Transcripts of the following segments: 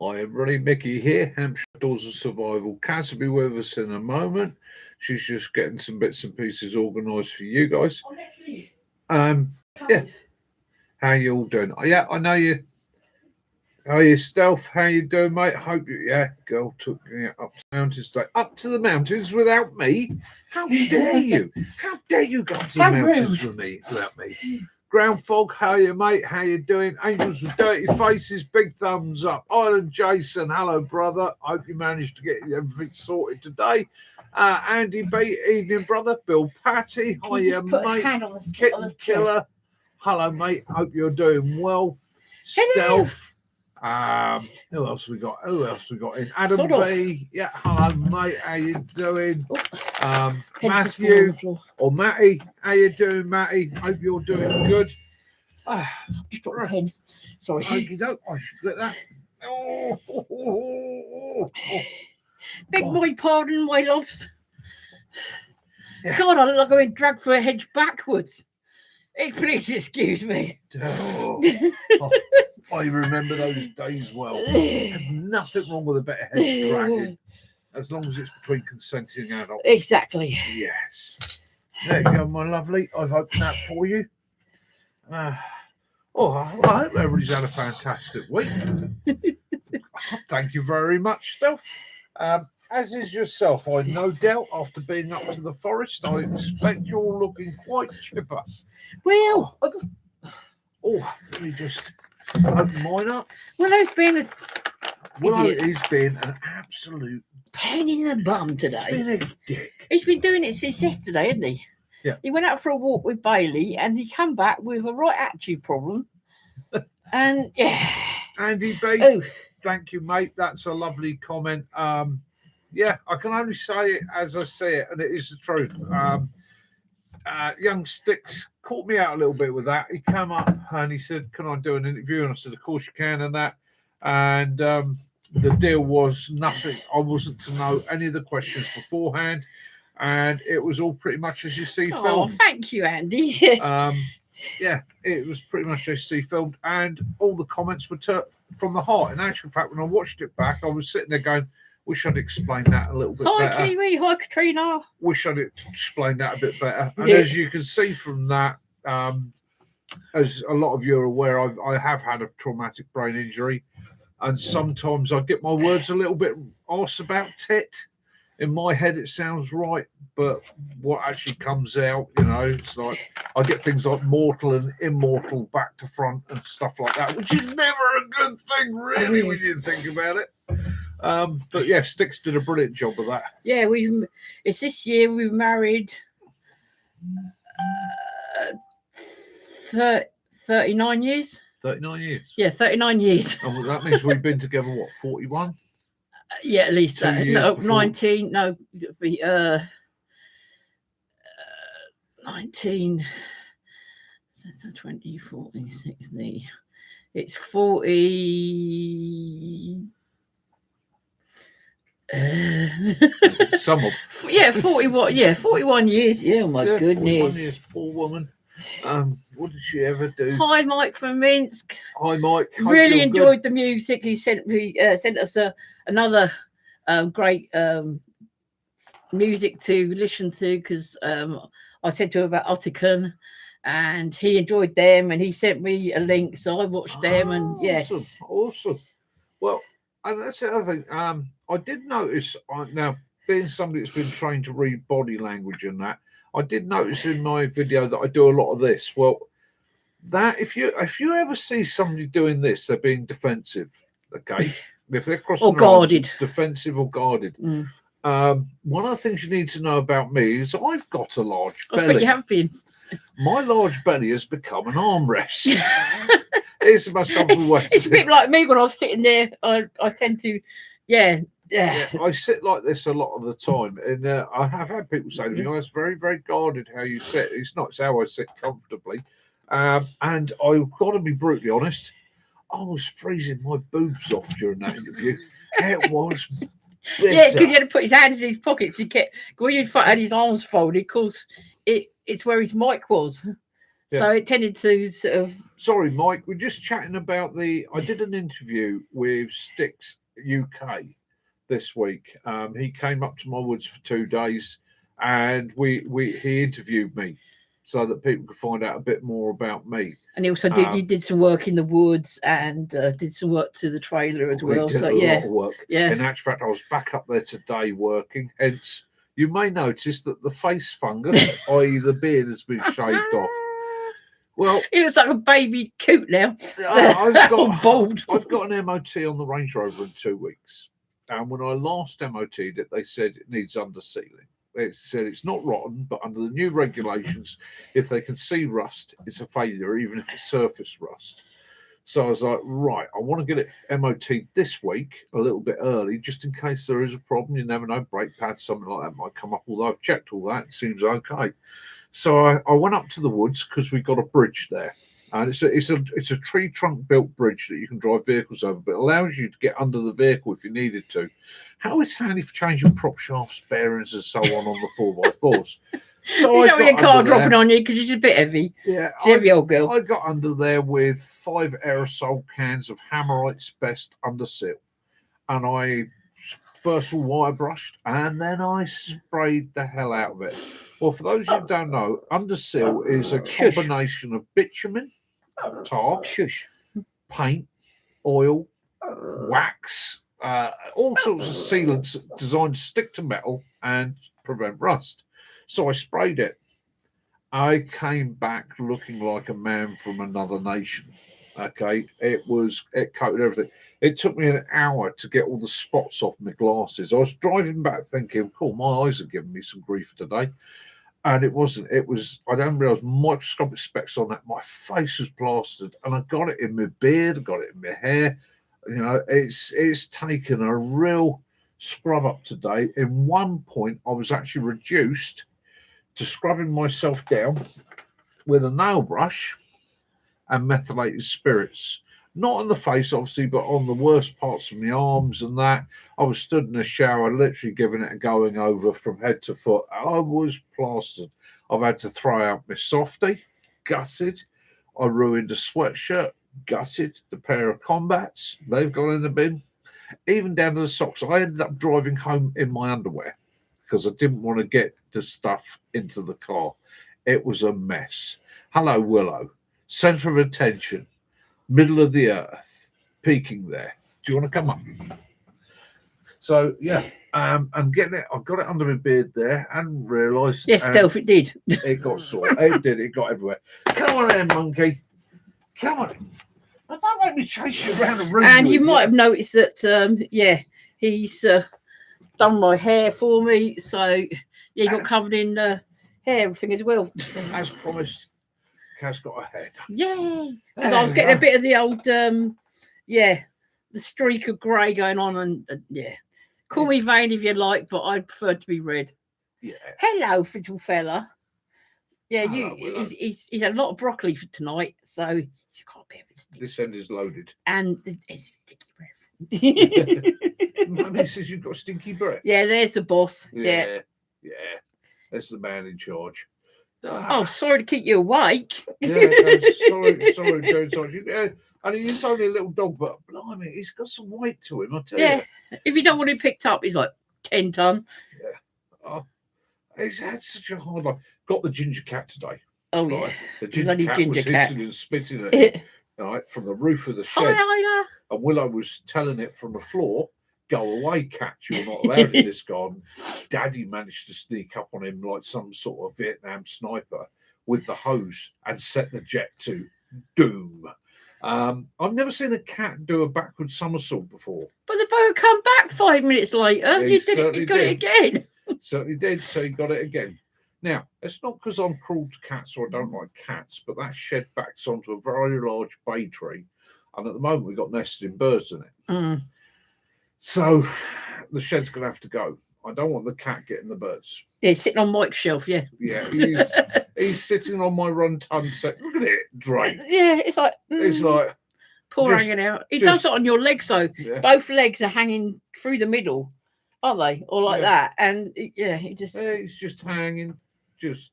Hi everybody, Mickey here, Hampshire Doors of Survival. Kaz will be with us in a moment. She's just getting some bits and pieces organised for you guys. Yeah. How you all doing? Yeah, I know you. How you, Stealth? How you doing, mate? Hope you. Yeah, girl took me up to the mountains today. Up to the mountains without me? How dare you? How dare you go up to the mountains with me without me? Ground Fog, how you, mate? How you doing? Angels with Dirty Faces, big thumbs up. Island Jason, hello, brother. Hope you managed to get everything sorted today. Andy B, evening, brother. Bill Patty, hiya, mate. Kitten Killer, hello, mate. Hope you're doing well. Stealth. Who else we got? In Adam B? Yeah, hello, mate. How you doing? Matthew or Matty, how you doing, Matty? Hope you're doing good. Just dropped the pen. Sorry. Okie doke, I should get that. Beg my pardon, my loves. Yeah. God, I look like I've been dragged through a hedge backwards. Please excuse me. I remember those days well. There's nothing wrong with a bit of hedge dragging, as long as it's between consenting adults. Exactly. Yes. There you go, my lovely. I've opened that for you. I hope everybody's had a fantastic week. Thank you very much, Stealth. As is yourself, I no doubt, after being up to the forest, I expect you're looking quite chipper. Well, let me just open mine up. Well, it's been an absolute pain in the bum today. He's been a dick. He's been doing it since yesterday, hasn't he? Yeah. He went out for a walk with Bailey and he come back with a right attitude problem. And yeah. Andy B, thank you, mate. That's a lovely comment. Yeah, I can only say it as I say it, and it is the truth. Young Sticks caught me out a little bit with that. He came up and he said, "Can I do an interview?" And I said, "Of course you can," and that. And the deal was nothing. I wasn't to know any of the questions beforehand, and it was all pretty much as you see filmed. Oh, thank you, Andy. Yeah, it was pretty much as you see filmed, and all the comments were from the heart. In actual fact, when I watched it back, I was sitting there going, wish I'd explained that a little bit better. Hi, Kiwi. Hi, Katrina. Wish I'd explained that a bit better. And as you can see from that, as a lot of you are aware, I have had a traumatic brain injury. And sometimes I get my words a little bit arse about tit. In my head, it sounds right. But what actually comes out, it's like I get things like mortal and immortal back to front and stuff like that, which is never a good thing, really, when you think about it. But yeah, Sticks did a brilliant job of that. Yeah, it's this year we married 39 years. 39 years. Yeah, 39 years. And that means we've been together, what, 41? Yeah, at least that. No, 19. No, it'd be 19. 20, 40, 60. It's 40. Some of 41. Yeah, 41 years. Yeah, oh my goodness. 41 years, poor woman. What did she ever do? Hi, Mike from Minsk. Hi, Mike. Really enjoyed the music. He sent us another great music to listen to because I said to him about Otacon, and he enjoyed them, and he sent me a link, so I watched them, and yes, awesome. Well, and that's the other thing. I did notice now, being somebody that's been trained to read body language and that, I did notice in my video that I do a lot of this. Well, that if you ever see somebody doing this, they're being defensive. Okay, if they're crossing or guarded, defensive or guarded. One of the things you need to know about me is I've got a large belly. I think you have been. My large belly has become an armrest. It's the most comfortable way. It's a bit like me when I'm sitting there. I tend to, yeah. I sit like this a lot of the time, and I have had people say to me, "Oh, it's very, very guarded how you sit." It's not. It's how I sit comfortably. And I've got to be brutally honest. I was freezing my boobs off during that interview. It was bitter. Yeah, because he had to put his hands in his pockets. He kept when he had his arms folded. Of course, it's where his mic was. So it tended to sort of. Sorry, Mike. We're just chatting about I did an interview with Sticks UK this week. He came up to my woods for 2 days, and he interviewed me so that people could find out a bit more about me. And he also did. You did some work in the woods and did some work to the trailer as well. Did so a lot of work. Yeah. In actual fact, I was back up there today working. Hence, you may notice that the face fungus, i.e., the beard, has been shaved off. Well, he looks like a baby coot now. I've got bald. I've got an MOT on the Range Rover in 2 weeks, and when I last MOT'd it, they said it needs undersealing. They said it's not rotten, but under the new regulations, if they can see rust, it's a failure, even if it's surface rust. So I was like, right, I want to get it MOT'd this week, a little bit early, just in case there is a problem. You never know, brake pads, something like that might come up. Although I've checked all that, it seems okay. So I went up to the woods because we've got a bridge there, and it's a tree trunk built bridge that you can drive vehicles over, but it allows you to get under the vehicle if you needed to. How it's handy for changing prop shafts, bearings, and so on the 4x4s. So you don't want your car dropping on you because you're just a bit heavy. Yeah, heavy old girl. I got under there with 5 aerosol cans of Hammerite's Best Underseal, and I first of all wire brushed, and then I sprayed the hell out of it. Well, for those who don't know, Underseal is a combination of bitumen, tar, paint, oil, wax, all sorts of sealants designed to stick to metal and prevent rust. So I sprayed it. I came back looking like a man from another nation. Okay, it coated everything. It took me an hour to get all the spots off my glasses. I was driving back thinking, cool, my eyes are giving me some grief today. And it wasn't. It was, I didn't realize microscopic specks on that. My face was plastered, and I got it in my beard, I got it in my hair. You know, it's taken a real scrub up today. In one point, I was actually reduced to scrubbing myself down with a nail brush and methylated spirits. Not on the face, obviously, but on the worst parts of my arms and that. I was stood in the shower, literally giving it a going over from head to foot. I was plastered. I've had to throw out my softie, gutted. I ruined a sweatshirt, gutted. The pair of combats, they've gone in the bin. Even down to the socks. I ended up driving home in my underwear because I didn't want to get the stuff into the car. It was a mess. Hello, Willow. Centre of attention. Middle of the earth. Peeking there. Do you want to come up? So, yeah. I'm getting it. I've got it under my beard there. I hadn't realised. Yes, Delph, it did. It got sore. It did. It got everywhere. Come on in, monkey. Come on. Don't make me chase you around the room. And you might have noticed that, he's done my hair for me. So, yeah, you got covered in hair, everything as well. As promised, Kaz got a head. Yeah. Because I was getting a bit of the old, the streak of grey going on. And, call me vain if you like, but I prefer to be red. Yeah. Hello, little fella. Yeah, Hello, he's had a lot of broccoli for tonight, so he's got a bit of a This end is loaded. And it's sticky breath. Mummy says you've got stinky breath. Yeah, there's the boss. Yeah. That's the man in charge. Oh, sorry to keep you awake. Sorry, Joe. Sorry. And he's only a little dog, but blimey, he's got some weight to him, I tell you. If you don't want him picked up, he's like 10 ton. Yeah. Oh, he's had such a hard life. Got the ginger cat today. Oh, right? Yeah. The ginger cat was hissing and spitting at him, right, from the roof of the shed. Hi. And Willow was telling it from the floor, go away, cat, you're not allowed in this garden. Daddy managed to sneak up on him like some sort of Vietnam sniper with the hose and set the jet to doom. I've never seen a cat do a backward somersault before. But the boat come back 5 minutes later. You got it again. Certainly did. So he got it again. Now, it's not because I'm cruel to cats or I don't like cats, but that shed backs onto a very large bay tree. And at the moment, we've got nesting birds in it. Mm. So the shed's going to have to go. I don't want the cat getting the birds. Yeah, he's sitting on Mike's shelf, yeah. Yeah, he's sitting on my run-ton set. Look at it, Drake. Yeah, it's like... It's like... Poor hanging out. He does it on your legs, though. Yeah. Both legs are hanging through the middle, aren't they? Or like that. And, he just... Yeah, he's just hanging. Just...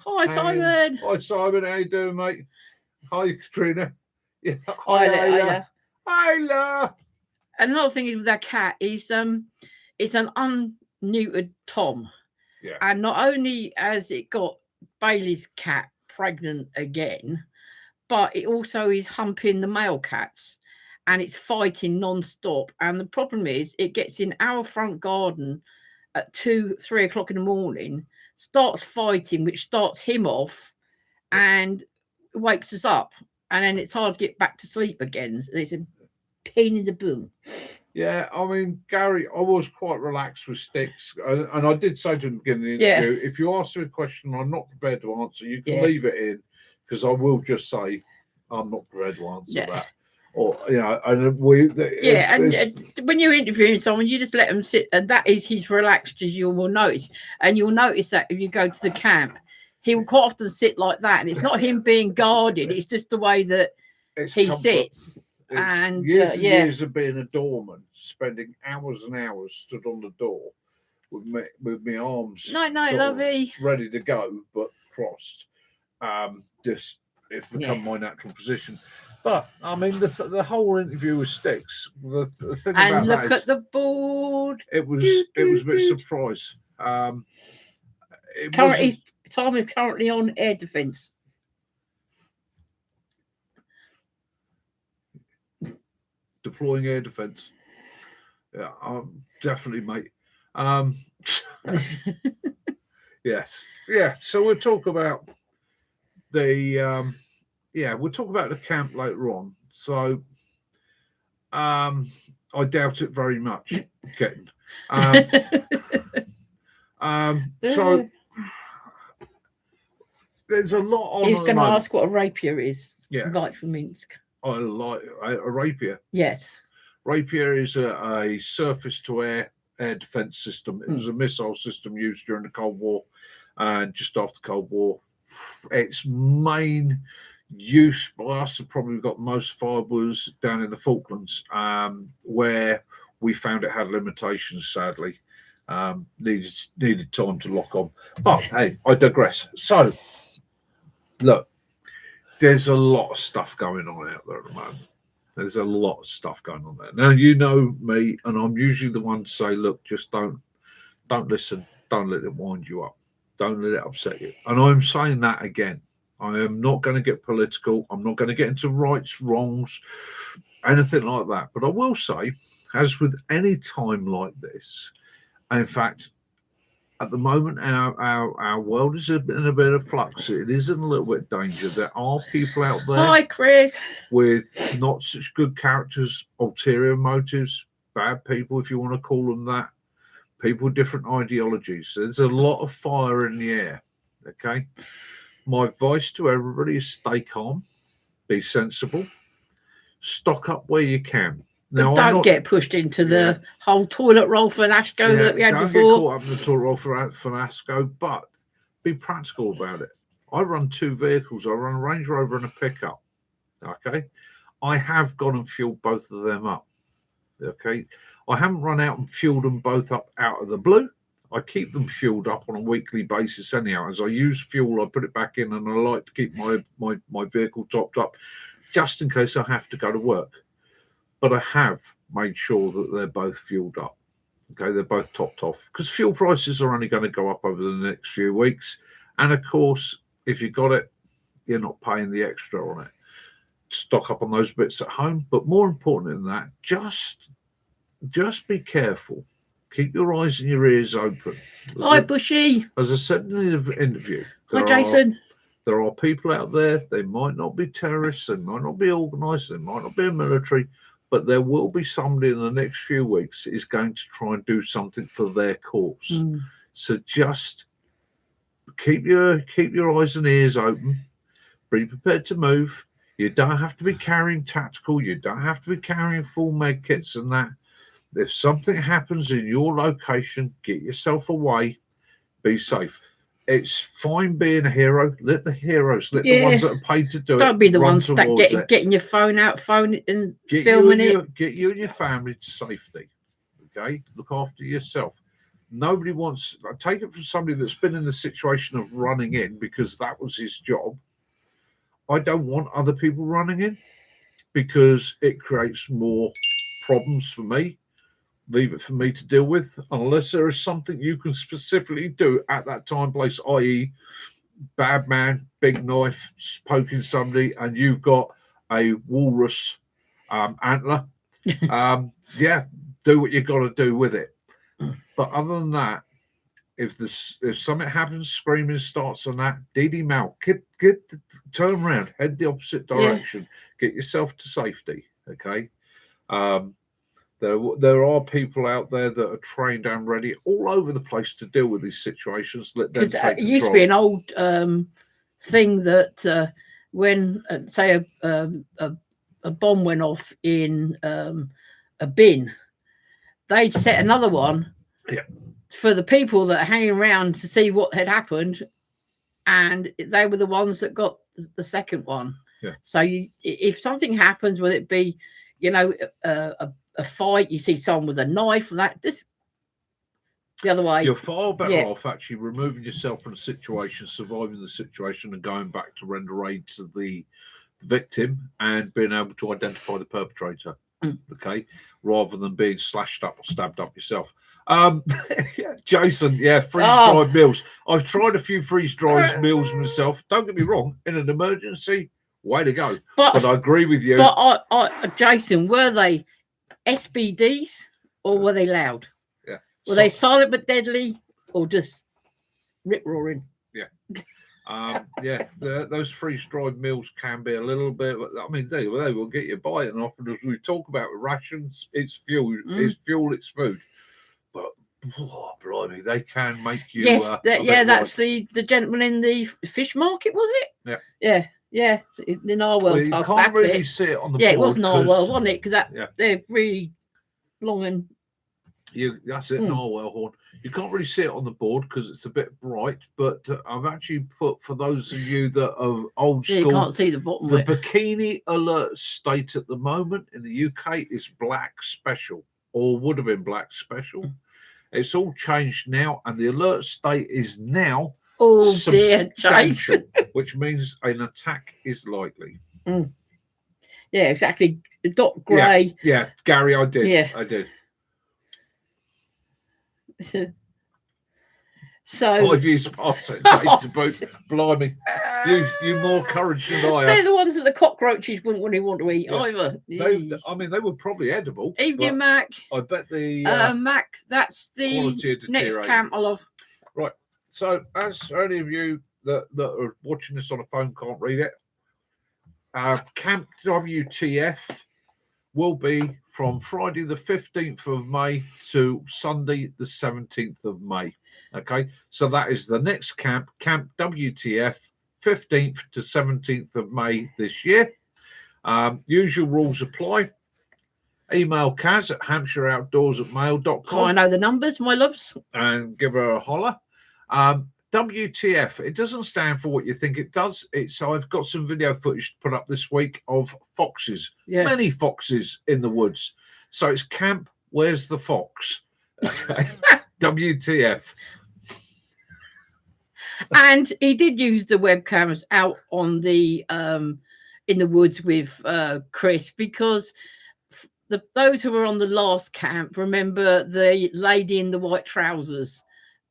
Hi, Simon. Hi, Simon. How you doing, mate? Hi, Katrina. Yeah. Hi, Ayla. Ayla. Another thing is with that cat is it's an unneutered Tom. Yeah. And not only has it got Bailey's cat pregnant again, but it also is humping the male cats and it's fighting non-stop. And the problem is it gets in our front garden at 2-3 o'clock in the morning, starts fighting, which starts him off and wakes us up. And then it's hard to get back to sleep again. It's a pain in the bum. Yeah, I mean, Gary, I was quite relaxed with Sticks, and I did say to him at the beginning of the interview, if you ask me a question I'm not prepared to answer, you can leave it in, because I will just say I'm not prepared to answer that. Or and when you're interviewing someone, you just let them sit, and that is his relaxed, as you will notice. And you'll notice that if you go to the camp, he will quite often sit like that, and it's not him being guarded; it's just the way that he sits. And years of being a doorman, spending hours and hours stood on the door with my arms lovey, ready to go but crossed. Just it's become my natural position. But I mean, the whole interview with Sticks. The thing and about look at the board. It was a bit surprise. Tom is currently on air defence. Deploying air defence. Yeah, definitely, mate. Yes, yeah. So we'll talk about the we'll talk about the camp later on. So I doubt it very much. Getting so there's a lot on. He's going to ask what a rapier is. Yeah, like for Minsk. I like a rapier. Yes. Rapier is a surface-to-air defense system. It was a missile system used during the Cold War and just after the Cold War. Its main use by us have probably got most fibers down in the Falklands, where we found it had limitations, sadly. Needed time to lock on. But hey, I digress. So, look, there's a lot of stuff going on out there at the moment. There's a lot of stuff going on there. Now, you know me, and I'm usually the one to say, look, just don't listen. Don't let it wind you up. Don't let it upset you. And I'm saying that again. I am not going to get political. I'm not going to get into rights, wrongs, anything like that. But I will say, as with any time like this, in fact, at the moment, our world is in a bit of flux. It is in a little bit of danger. There are people out there. Hi, Chris. With not such good characters, ulterior motives, bad people, if you want to call them that. People with different ideologies. There's a lot of fire in the air. Okay. My advice to everybody is stay calm, be sensible, stock up where you can. Now, don't get pushed into the whole toilet roll fiasco that we had before. Don't get caught up in the toilet roll fiasco, but be practical about it. I run two vehicles. I run a Range Rover and a pickup. Okay. I have gone and fueled both of them up. Okay. I haven't run out and fueled them both up out of the blue. I keep them fueled up on a weekly basis anyhow. As I use fuel, I put it back in, and I like to keep my vehicle topped up just in case I have to go to work. But I have made sure that they're both fueled up. Okay, they're both topped off, because fuel prices are only going to go up over the next few weeks. And of course, if you got it, you're not paying the extra on it. Stock up on those bits at home. But more important than that, just be careful. Keep your eyes and your ears open. Hi, Bushy. As I said in the interview. Hi, Jason. There are people out there. They might not be terrorists. They might not be organised. They might not be a military. But there will be somebody in the next few weeks that is going to try and do something for their cause. So just keep your eyes and ears open. Be prepared to move. You don't have to be carrying tactical. You don't have to be carrying full med kits and that. If something happens in your location, get yourself away. Be safe. It's fine being a hero. Let the heroes, let the ones that are paid to do it. Don't be the ones that getting your phone out, and filming it. Get you and your family to safety. Okay? Look after yourself. Nobody wants. I take it from somebody that's been in the situation of running in because that was his job. I don't want other people running in because it creates more problems for me. Leave it for me to deal with, unless there is something you can specifically do at that time, place, i.e., bad man, big knife, poking somebody, and you've got a walrus antler. Yeah, do what you got to do with it. But other than that, if something happens, screaming starts on that, deed him out. Turn around, head the opposite direction, get yourself to safety. Okay. There are people out there that are trained and ready all over the place to deal with these situations. Let them take control. It used to be an old thing that when, say, a bomb went off in a bin, they'd set another one for the people that are hanging around to see what had happened, and they were the ones that got the second one. Yeah. So if something happens, whether it be, a fight, you see someone with a knife, this the other way. You're far better off actually removing yourself from the situation, surviving the situation, and going back to render aid to the victim and being able to identify the perpetrator. Okay, rather than being slashed up or stabbed up yourself. Jason, freeze-dried meals. I've tried a few freeze-dried meals myself. Don't get me wrong, in an emergency, way to go. But I agree with you. But Jason, were they SBDs or were they loud? Yeah. Were they silent but deadly or just rip-roaring? Yeah. Those freeze-dried meals can be a little bit. I mean, they will get you biting off. And as we talk about rations, it's fuel. It's fuel. It's food. But blimey, they can make you. Yes, that's the gentleman in the fish market, was it? Yeah. The narwhal. Well, you can't really see it on the board. Yeah, it was narwhal, wasn't it? Because they're really long and. That's it, narwhal horn. You can't really see it on the board because it's a bit bright, but I've actually put, for those of you that are old school, you can't see the bottom. The bikini alert state at the moment in the UK is black special, or would have been black special. It's all changed now, and the alert state is now substantial, which means an attack is likely. Yeah, exactly. Dot grey. Yeah, Gary, I did. Yeah. I did. So 5 years past it, to boot. Blimey, you more courage than I have. They're the ones that the cockroaches wouldn't really want to eat either. They were probably edible. Evening, Mac. I bet the Mac. That's the next camp I love. Right. So, as any of you that are watching this on a phone can't read it, Camp WTF will be from Friday the 15th of May to Sunday the 17th of May. Okay, so that is the next camp, Camp WTF, 15th to 17th of May this year. Usual rules apply. Email Kaz at hampshireoutdoors@mail.com. So I know the numbers, my loves. And give her a holler. WTF, it doesn't stand for what you think it does. I've got some video footage to put up this week of foxes, many foxes in the woods. So it's Camp Where's the Fox? WTF. And he did use the webcams out on the in the woods with Chris, because those who were on the last camp remember the lady in the white trousers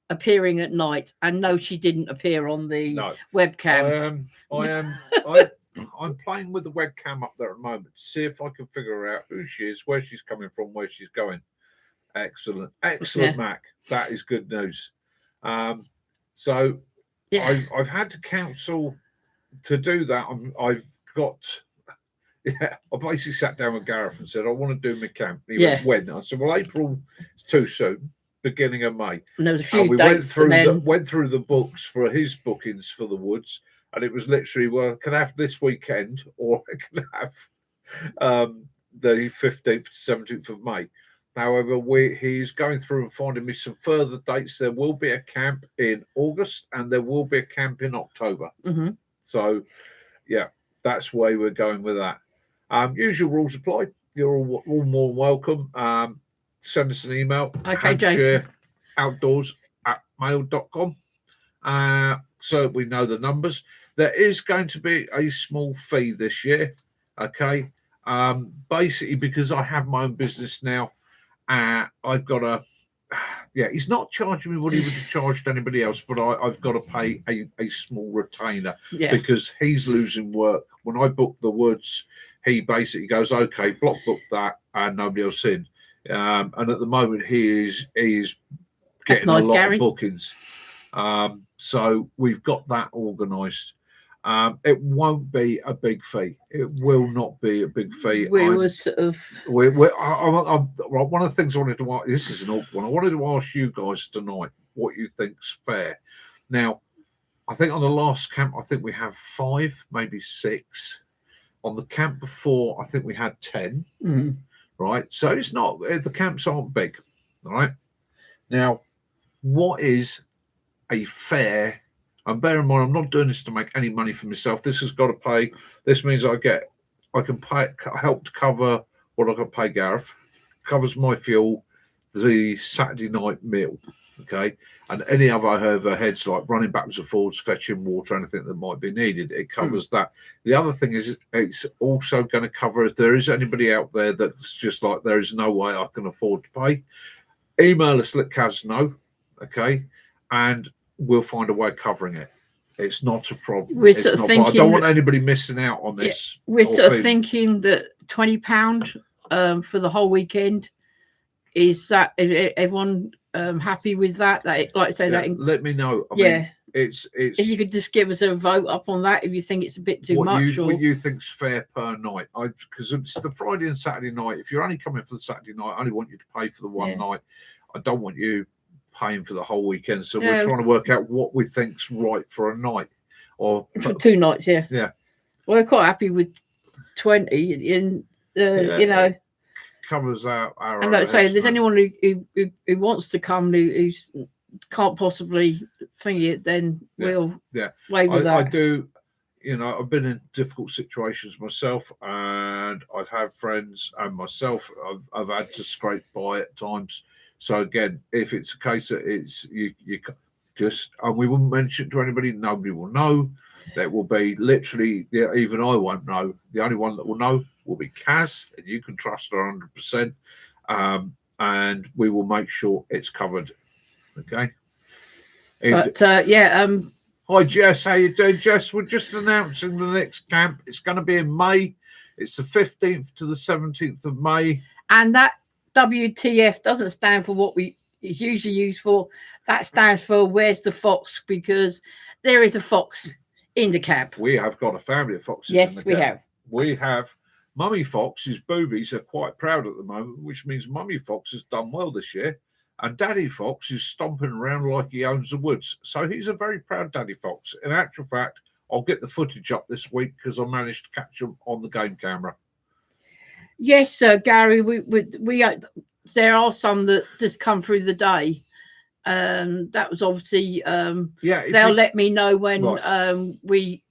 appearing at night, and no, she didn't appear on the webcam. I'm playing with the webcam up there at the moment to see if I can figure out who she is, where she's coming from, where she's going. Excellent, Mac. That is good news. So I've had to counsel to do that. I basically sat down with Gareth and said, I want to do my camp. He went, when? I said, well, April is too soon. Beginning of May. And there was a few we dates went through the books for his bookings for the woods, and it was literally, well, I can have this weekend, or I can have the 15th to 17th of May. However, he's going through and finding me some further dates. There will be a camp in August, and there will be a camp in October. So, that's where we're going with that. Usual rules apply. You're all more welcome. Send us an email. Okay, Jason. OPERATIONJACKDAW@mail.com. So we know the numbers. There is going to be a small fee this year, okay? Basically, because I have my own business now, I've got to, yeah, he's not charging me what he would have charged anybody else, but I've got to pay a small retainer because he's losing work. When I book the woods, he basically goes, okay, block book that, and nobody else in. And at the moment, he is getting a lot of bookings. So we've got that organised. It won't be a big fee. It will not be a big fee. One of the things I wanted to ask, this is an awkward one. I wanted to ask you guys tonight what you think's fair. Now, I think on the last camp, I think we have 5, maybe 6. On the camp before, I think we had 10. Right. So it's not, the camps aren't big. All right. Now, what is a fair, and bear in mind, I'm not doing this to make any money for myself. This has got to pay. This means I can help to cover what I got to pay Gareth, covers my fuel, the Saturday night meal, okay, and any other overheads like running backwards and forwards, fetching water, anything that might be needed. It covers that. The other thing is it's also going to cover if there is anybody out there that's just like there is no way I can afford to pay. Email us, let Kaz know, okay, and we'll find a way of covering it. It's not a problem. We're sort of thinking, I don't want anybody missing out on this. We're sort of thinking that £20 for the whole weekend. Is everyone happy with that? Like I say, that let me know. I mean, it's if you could just give us a vote up on that if you think it's a bit too much. What you think's fair per night? Because it's the Friday and Saturday night. If you're only coming for the Saturday night, I only want you to pay for the one night. I don't want you paying for the whole weekend. So we're trying to work out what we think's right for a night or for 2 nights. Yeah. Well, we're quite happy with 20, and you know, covers our. And like I say, if there's anyone who wants to come who can't possibly think it, then we'll waive with that. I do. You know, I've been in difficult situations myself, and I've had friends and myself. I've had to scrape by at times. So again, if it's a case that it's you just, and we wouldn't mention it to anybody, nobody will know. That will be literally, even I won't know. The only one that will know will be Kaz, and you can trust her 100%. And we will make sure it's covered. Okay. But hi Jess, how you doing, Jess? We're just announcing the next camp. It's going to be in May. It's the 15th to the 17th of May. And that WTF doesn't stand for what it's usually used for. That stands for Where's the Fox? Because there is a fox in the camp. We have got a family of foxes. Yes, we have. We have Mummy Fox, whose boobies are quite proud at the moment, which means Mummy Fox has done well this year. And Daddy Fox is stomping around like he owns the woods. So he's a very proud Daddy Fox. In actual fact, I'll get the footage up this week because I managed to catch him on the game camera. Yes, Gary, we there are some that just come through the day. That was obviously they'll let me know when we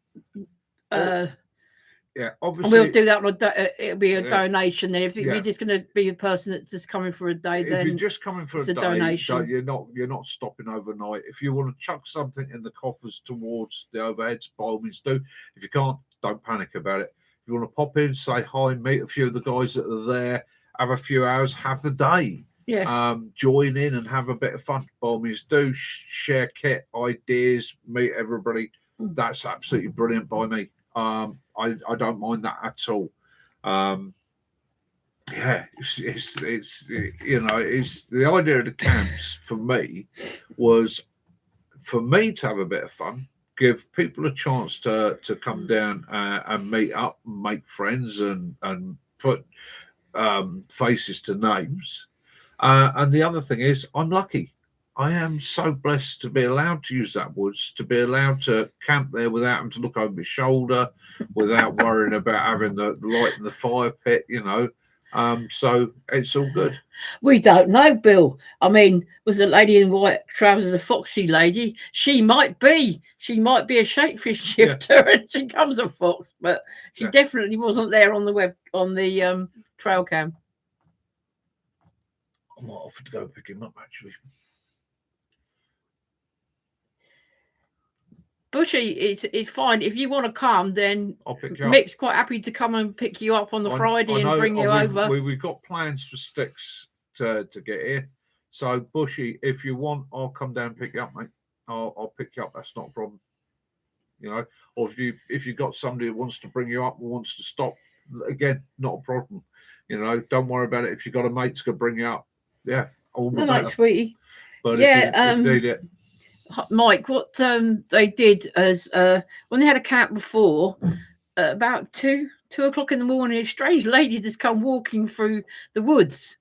obviously we'll do that on it'll be a donation. Then if you're just going to be a person that's just coming for a day, then if you're just coming for a day, donation. You're not stopping overnight. If you want to chuck something in the coffers towards the overheads, by all means do. If you can't, don't panic about it. If you want to pop in, say hi, meet a few of the guys that are there, have a few hours, have the day. Join in and have a bit of fun. By all means do. Share kit, ideas, meet everybody. That's absolutely brilliant by me. I don't mind that at all. It's you know, it's the idea of the camps for me was for me to have a bit of fun, give people a chance to come down and meet up, and make friends, and put faces to names. And the other thing is, I'm lucky. I am so blessed to be allowed to use that woods, to be allowed to camp there without having to look over my shoulder, without worrying about having the light in the fire pit, you know. So it's all good. We don't know, Bill. I mean, was the lady in white trousers a foxy lady? She might be a shapefish shifter, and she comes a fox, but she definitely wasn't there on the trail cam. I might offer to go pick him up, actually. Bushy, it's fine. If you want to come, then I'll pick you up. Mick's quite happy to come and pick you up on the Friday and bring you over. We've got plans for Sticks to get here. So Bushy, if you want, I'll come down and pick you up, mate. I'll pick you up. That's not a problem. You know, or if you've got somebody who wants to bring you up or wants to stop, again, not a problem. You know, don't worry about it. If you've got a mate that's going to bring you up, yeah, all the better. Sweetie. But yeah, if you need it. Mike, what they did is when they had a camp before, about 2 o'clock in the morning, a strange lady just come walking through the woods,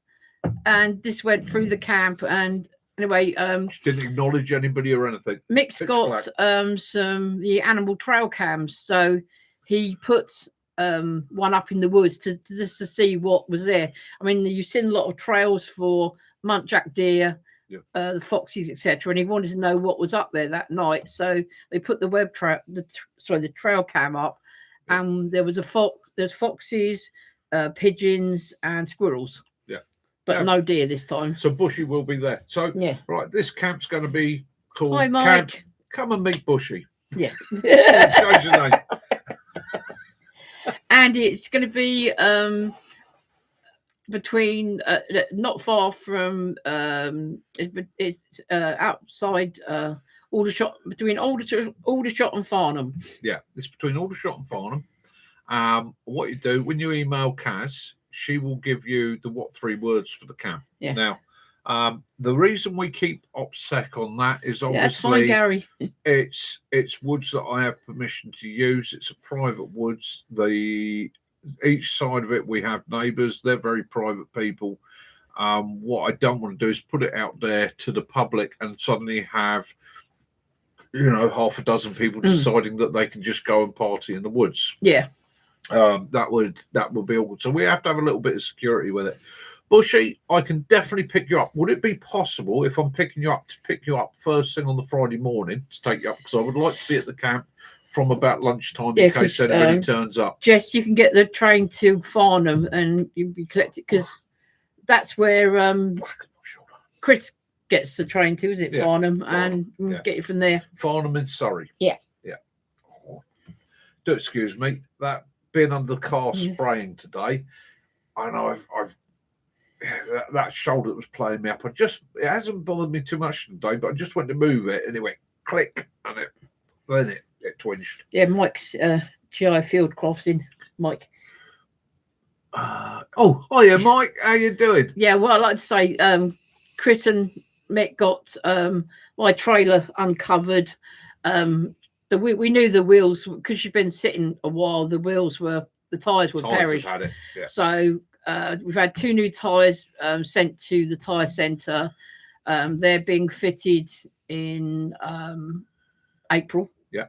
and this went through the camp. And anyway, she didn't acknowledge anybody or anything. Mick's got the animal trail cams, so he puts one up in the woods just to see what was there. I mean, you've seen a lot of trails for muntjac deer. Yeah. The foxes, etc., and he wanted to know what was up there that night. So they put the the trail cam up, and there was there's foxes, pigeons, and squirrels. Yeah, but no deer this time. So Bushy will be there. So yeah, right, this camp's going to be called Hi, Mike. Camp Come and Meet Bushy. Yeah, change the name. And it's going to be between not far from it's outside Aldershot, between Aldershot and Farnham. Yeah, it's between Aldershot and Farnham. What you do when you email Kaz, she will give you the what 3 words for the camp. Yeah. Now, the reason we keep OPSEC on that is obviously that's fine, Gary. It's woods that I have permission to use. It's a private woods. Each side of it, we have neighbours. They're very private people. What I don't want to do is put it out there to the public and suddenly have, half a dozen people deciding that they can just go and party in the woods. Yeah. That would be awkward. So we have to have a little bit of security with it. Bushy, I can definitely pick you up. Would it be possible if I'm picking you up to pick you up first thing on the Friday morning to take you up? Because I would like to be at the camp from about lunchtime in case anybody turns up. Jess, you can get the train to Farnham and you'll be collected because that's where Chris gets the train to, is it? Farnham, and we'll get you from there. Farnham in Surrey. Yeah. Yeah. Do excuse me. That been under the car spraying today. I know that shoulder that was playing me up. It hasn't bothered me too much today, but I just went to move it and it went click and it twinged. Yeah, Mike's GI field crossing. Mike. Hiya, Mike. How you doing? Yeah, well, I'd like to say Chris and Mick got my trailer uncovered. We knew the wheels, because she'd been sitting a while, the tyres were perished. Had it. Yeah. So we've had 2 new tyres sent to the tyre centre. They're being fitted in April. Yeah.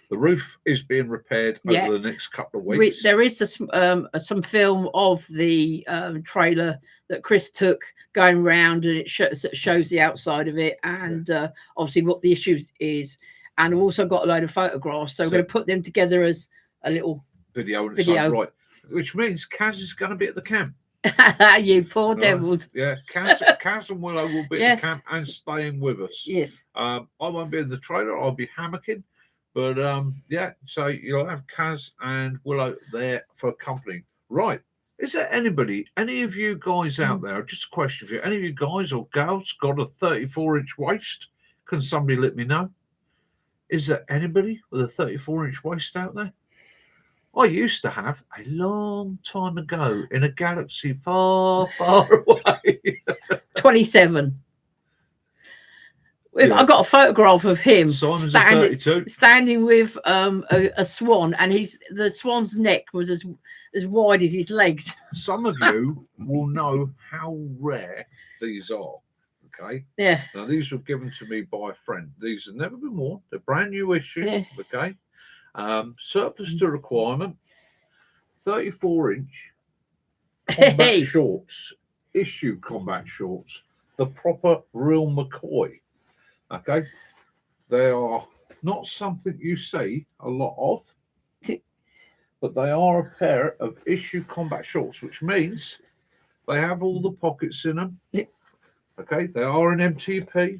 The roof is being repaired over the next couple of weeks. There is some film of the trailer that Chris took going round, and it shows the outside of it and obviously what the issue is. And I've also got a load of photographs, so we're going to put them together as a little video. Right, which means Kaz is going to be at the camp. You poor devils. Yeah, Kaz and Willow will be at the camp and staying with us. Yes. I won't be in the trailer. I'll be hammocking. But so you'll have Kaz and Willow there for company. Right. Is there any of you guys out there, just a question for you, any of you guys or girls got a 34-inch waist? Can somebody let me know? Is there anybody with a 34-inch waist out there? I used to have a long time ago in a galaxy far, far away. 27. Yeah. I've got a photograph of him standing with a swan, and the swan's neck was as wide as his legs. Some of you will know how rare these are. Okay. Yeah. Now these were given to me by a friend. These have never been worn. They're brand new issue. Yeah. Okay. Surplus to requirement. 34-inch combat shorts. Issue combat shorts. The proper real McCoy. Okay. They are not something you see a lot of, but they are a pair of issue combat shorts, which means they have all the pockets in them. Yeah. Okay, they are an MTP.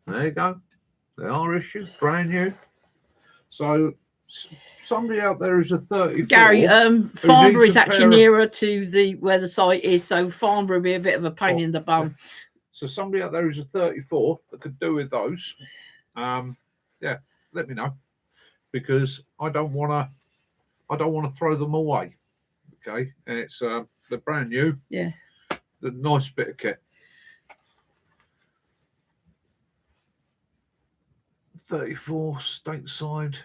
There you go. They are issued, brand new. So somebody out there who's a 34. Gary, Farnborough needs is a actually pair of- nearer to where the site is, so Farnborough would be a bit of a pain in the bum. So somebody out there who's a 34 that could do with those, yeah, let me know, because I don't want to throw them away. Okay, and it's they're brand new. Yeah, The nice bit of kit. 34 stateside.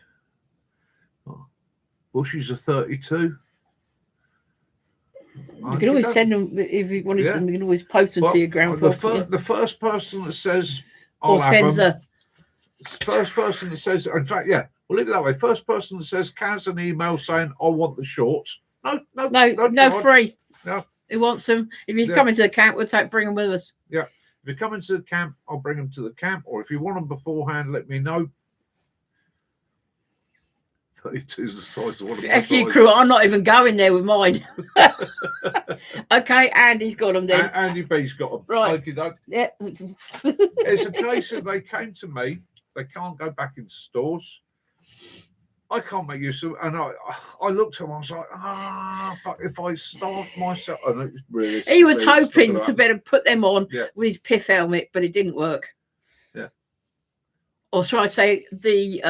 Oh, Bushies are 32. you can always send them if you wanted them. You can always post them to your ground floor. The first person that says or sends a first person that says, in fact, yeah, we'll leave it that way. First person that says, Kaz, an email saying, I want the shorts. No, free. No. Who wants them? If you come into the camp, we'll bring them with us. Yeah. If you come into the camp, I'll bring them to the camp. Or if you want them beforehand, let me know. 32 is the size of one of my FU crew, I'm not even going there with mine. Okay, Andy's got them then. Andy B's got them. Right. Yeah. It's a case of they came to me. They can't go back into stores. I can't make use of it. And I looked at him, I was like, fuck, if I starved myself. And it's really, he was hoping to better put them on with his PIF helmet, but it didn't work. Yeah. Or should I say the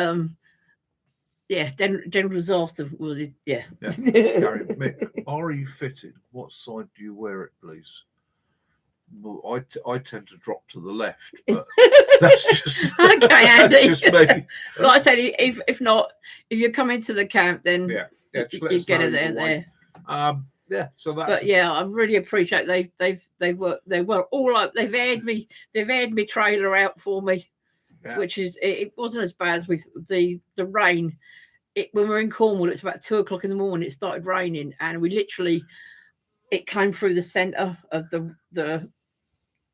general disaster was it? Yeah. Gary, Mick, are you fitted? What side do you wear it, please? Well, I tend to drop to the left, but that's just okay, Andy. That's just me. Like I said, if not, if you come into the camp, then you get it there. So that's. But yeah, I really appreciate they've worked all up. They've aired me trailer out for me, which is it wasn't as bad as with the rain. When we were in Cornwall, it's about 2 o'clock in the morning. It started raining, and we literally it came through the centre of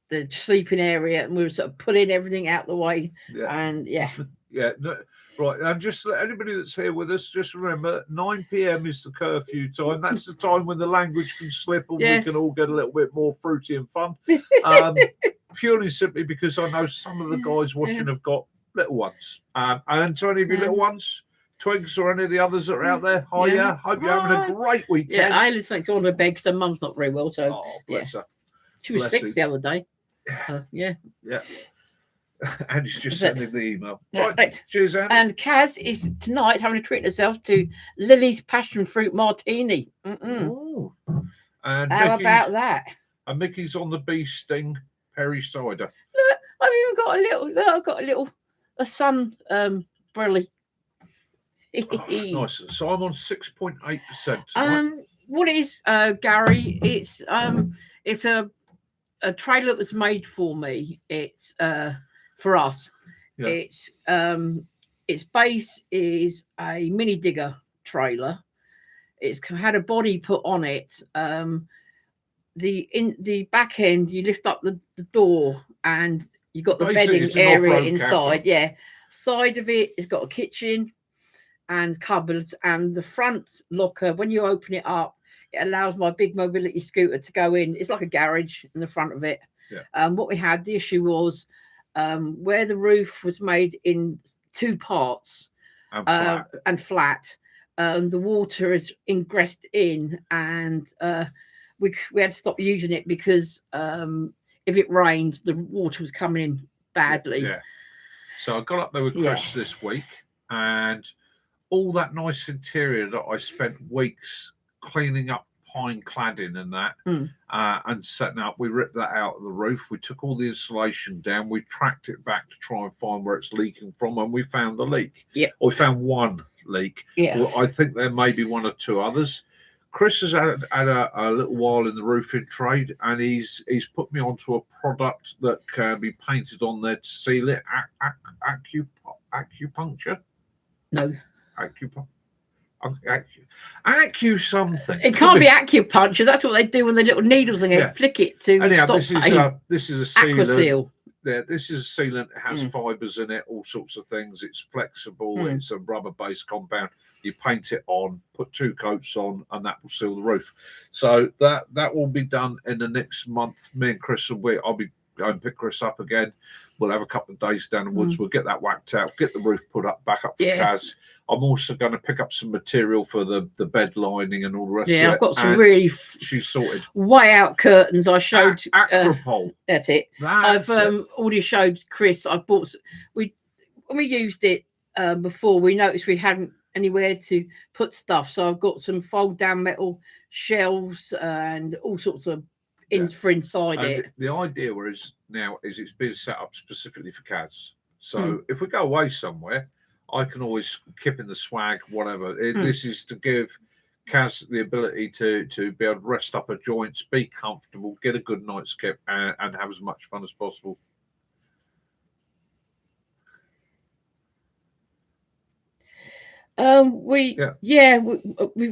the sleeping area, and we were sort of pulling everything out the way. And right. And just let anybody that's here with us just remember, 9 p.m. is the curfew time. That's the time when the language can slip, and we can all get a little bit more fruity and fun. Purely simply because I know some of the guys watching have got little ones. And to any of you little ones, Twigs or any of the others that are out there, hope you're having a great weekend. Yeah, I just like going to bed because her mum's not very well. So bless her. She was 6 the other day. Yeah. And he's just sending the email. Right. Cheers, Andy. And Kaz is tonight having to treat herself to Lily's passion fruit martini. And how about that? And Mickey's on the bee sting Perry cider. Look, I've even got a little. Look, I've got a sun brilly. Nice. So I'm on 6.8%. What it is, Gary? It's a trailer that was made for me. It's for us. Yeah. Its base is a mini digger trailer. It's had a body put on it. The back end, you lift up the door and you got the bedding area inside. Camper. Yeah, side of it has got a kitchen and cupboards, and the front locker, when you open it up, it allows my big mobility scooter to go in. It's like a garage in the front of it. Yeah. What we had, the issue was where the roof was made in 2 parts and flat. The water is ingressed in, and we had to stop using it because if it rained, the water was coming in badly. Yeah. So I got up there with Chris this week, and all that nice interior that I spent weeks cleaning up pine cladding and that and setting up, we ripped that out of the roof. We took all the insulation down. We tracked it back to try and find where it's leaking from, and we found the leak. Yeah. We found one leak. Yeah. Well, I think there may be 1 or 2 others. Chris has had a little while in the roofing trade, and he's put me onto a product that can be painted on there to seal it. Acupuncture? No. Acu something. It can't be acupuncture. That's what they do when the little needles and they flick it to stop pain. This is a sealant. Aquaseal. Yeah, this is a sealant. It has fibers in it, all sorts of things. It's flexible. It's a rubber-based compound. You paint it on, put 2 coats on, and that will seal the roof. So that will be done in the next month. Me and Chris I'll be go and pick Chris up again. We'll have a couple of days down the woods. We'll get that whacked out, get the roof put up, back up for Kaz. I'm also going to pick up some material for the bed lining and all the rest of it. Yeah, I've got some really she's sorted. Way out curtains. I showed Acropole. That's it. I've already showed Chris. I bought. When we used it before, we noticed we hadn't anywhere to put stuff. So I've got some fold down metal shelves and all sorts of for inside it. The idea is it's been set up specifically for Kaz. So if we go away somewhere, I can always kip in the swag, whatever. This is to give Kaz the ability to be able to rest up her joints, be comfortable, get a good night's kip, and have as much fun as possible. We've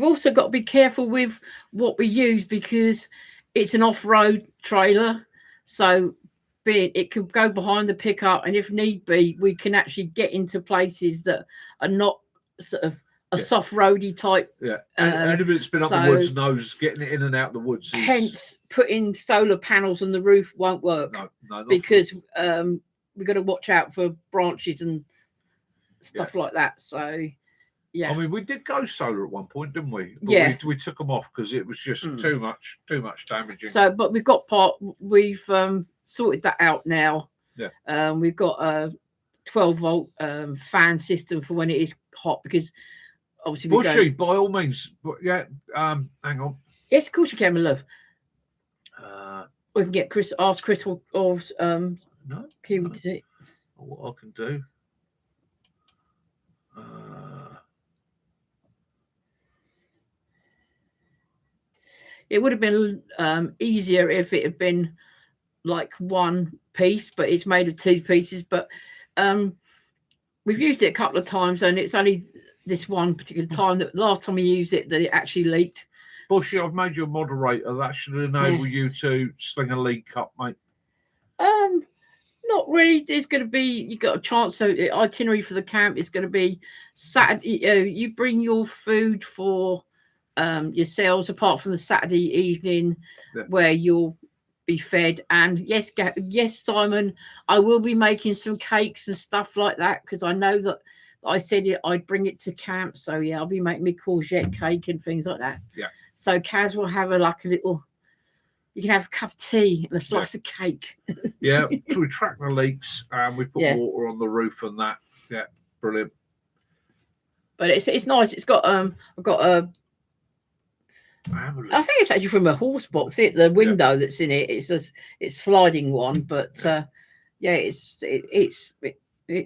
also got to be careful with what we use because it's an off-road trailer, so it could go behind the pickup, and if need be, we can actually get into places that are not sort of a soft roady type. And if it's been up the woods nose, getting it in and out the woods. Hence, putting solar panels on the roof won't work. No, because we've got to watch out for branches and stuff like that. So. Yeah, I mean, we did go solar at one point, didn't we? But we took them off because it was just too much damaging. So, but we've sorted that out now. Yeah. We've got a 12-volt fan system for when it is hot because obviously Bushy, by all means. But hang on. Yes, of course you can, my love. We can get ask Chris or Kiwi to see what I can do. It would have been easier if it had been like one piece, but it's made of 2 pieces. But we've used it a couple of times, and it's only this one particular time that last time we used it that it actually leaked. Bushy, I've made you a moderator. That should enable you to sling a leak up, mate. Not really. There's going to be you got a chance. So the itinerary for the camp is going to be Saturday. You bring your food for yourselves apart from the Saturday evening where you'll be fed. And yes, Simon, I will be making some cakes and stuff like that because I know that I said I'd bring it to camp. So yeah, I'll be making me courgette cake and things like that. Yeah. So Kaz will have a little. You can have a cup of tea and a slice of cake. Yeah, to retract the leaks, and we put water on the roof and that. Yeah, brilliant. But it's nice. It's got I've got a. I think it's actually from a horse box. The window that's in it. It's sliding one, but it's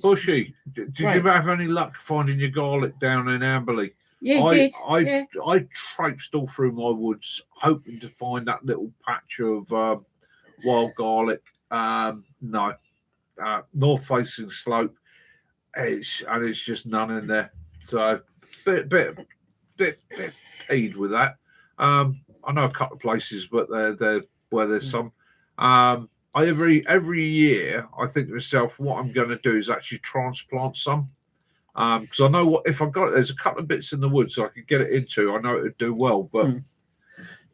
Bushy. Did you have any luck finding your garlic down in Amberley? Yeah, I traipsed all through my woods hoping to find that little patch of wild garlic. No, north facing slope. It's just none in there. So bit peed with that. I know a couple of places, but they're where there's some. Every year I think to myself, what I'm going to do is actually transplant some. Because I know if I've got there's a couple of bits in the woods I could get it into. I know it would do well, but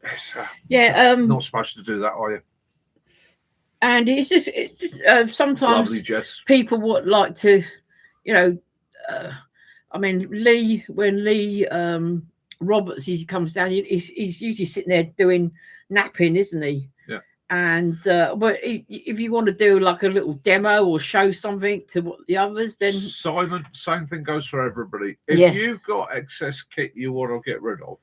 it's, not supposed to do that, are you? And it's just sometimes lovely, Jess. People would like to, I mean, when Lee Roberts usually comes down, he's usually sitting there napping, isn't he? Yeah. And but if you want to do like a little demo or show something to the others, then Simon, same thing goes for everybody. If you've got excess kit you want to get rid of,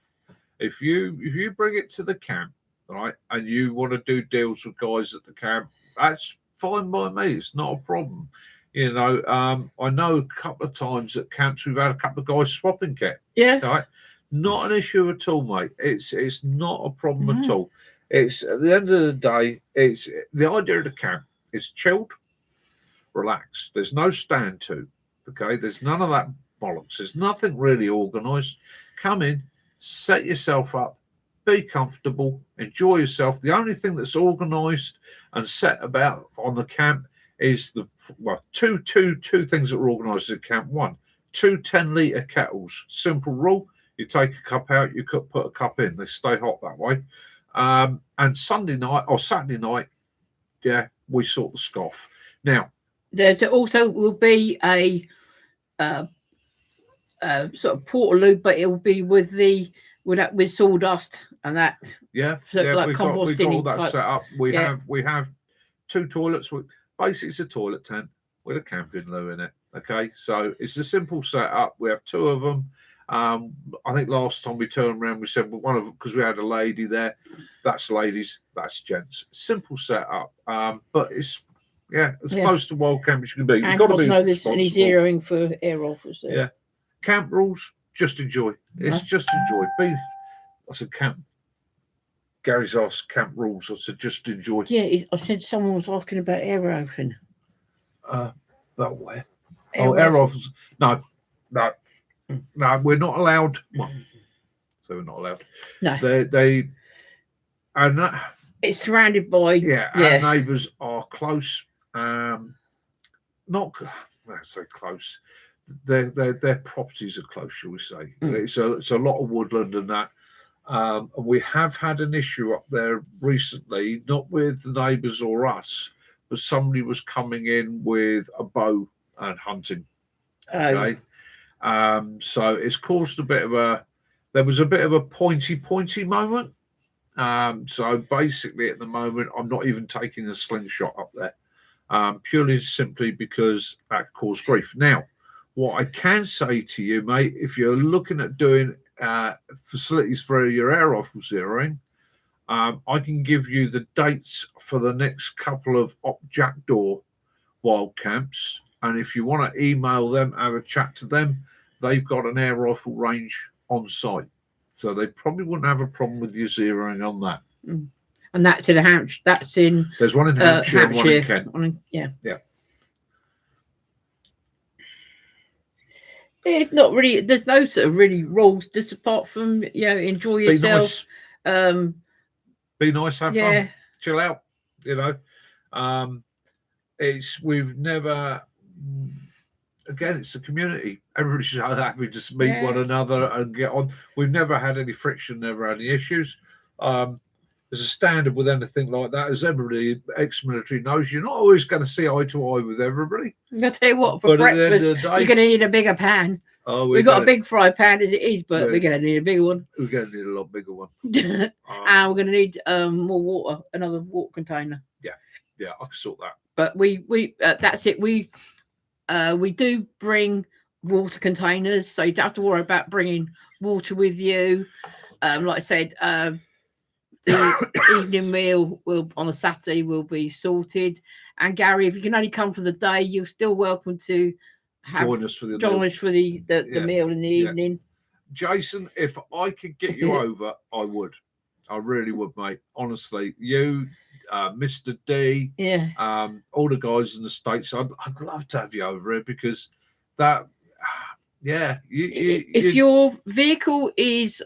if you bring it to the camp, right, and you want to do deals with guys at the camp, that's fine by me. It's not a problem. I know a couple of times at camps we've had a couple of guys swapping kit. Yeah. Right? Not an issue at all, mate. It's not a problem at all. It's at the end of the day, it's the idea of the camp is chilled, relaxed. There's no stand to. Okay, there's none of that bollocks. There's nothing really organised. Come in, set yourself up, be comfortable, enjoy yourself. The only thing that's organised and set about on the camp is two things that are organised at camp. 1, 2 10-litre kettles. Simple rule. You take a cup out, you could put a cup in. They stay hot that way. And Sunday night or Saturday night, we sort the scoff. Now, there's also will be a sort of portaloo, but it will be with with sawdust and that. Yeah, So, yeah, like we've got all composting that type. set up. We Yeah. have 2 toilets. Basically, it's a toilet tent with a camping loo in it. Okay, so it's a simple setup. We have 2 of them. I think last time we turned around, we said one of them, because we had a lady there. That's ladies, that's gents. Simple setup, but it's as close to wild camp as you can be. You've got to be know there's any responsible. zeroing for air rifles there. Yeah, camp rules. Just enjoy. It's just enjoy. I said camp. Gary's asked camp rules. I said just enjoy. Yeah, I said someone was asking about air rifling. About where? Air rifles. No, we're not allowed. Well, so we're not allowed. No, they and it's surrounded by. Our neighbours are close. Not let's say close. Their properties are close, shall we say? It's a lot of woodland and that. And we have had an issue up there recently, not with the neighbours or us, but somebody was coming in with a bow and hunting. Okay. So it's caused there was a bit of a pointy moment. So basically at the moment, I'm not even taking a slingshot up there, purely simply because that caused grief. Now, what I can say to you, mate, if you're looking at doing facilities for your air rifle zeroing, I can give you the dates for the next couple of Jackdaw wild camps, and if you want to email them, have a chat to them, they've got an air rifle range on site, so they probably wouldn't have a problem with you zeroing on that. And that's in Hampshire. There's one in Hampshire, and one in Kent. Yeah. It's not really. There's no sort of really rules, just apart from enjoy yourself. Be nice, have fun, chill out. We've never. Again, it's a community. Everybody's so happy to meet one another and get on. We've never had any friction, never had any issues. There's a standard with anything like that, as everybody ex-military knows. You're not always going to see eye to eye with everybody. I'll tell you what, for breakfast, you're going to need a bigger pan. Oh, we've got a big fry pan as it is, but we're going to need a bigger one. We're going to need a lot bigger one. And we're going to need more water, another water container. Yeah, I can sort that. But we that's it. We do bring water containers, so you don't have to worry about bringing water with you. Like I said, the evening meal on a Saturday will be sorted. And Gary, if you can only come for the day, you're still welcome to join us for the meal in the evening. Jason, if I could get you over, I would. I really would, mate. Honestly, you, Mr. D, all the guys in the States, I'd love to have you over here, because that, if your vehicle is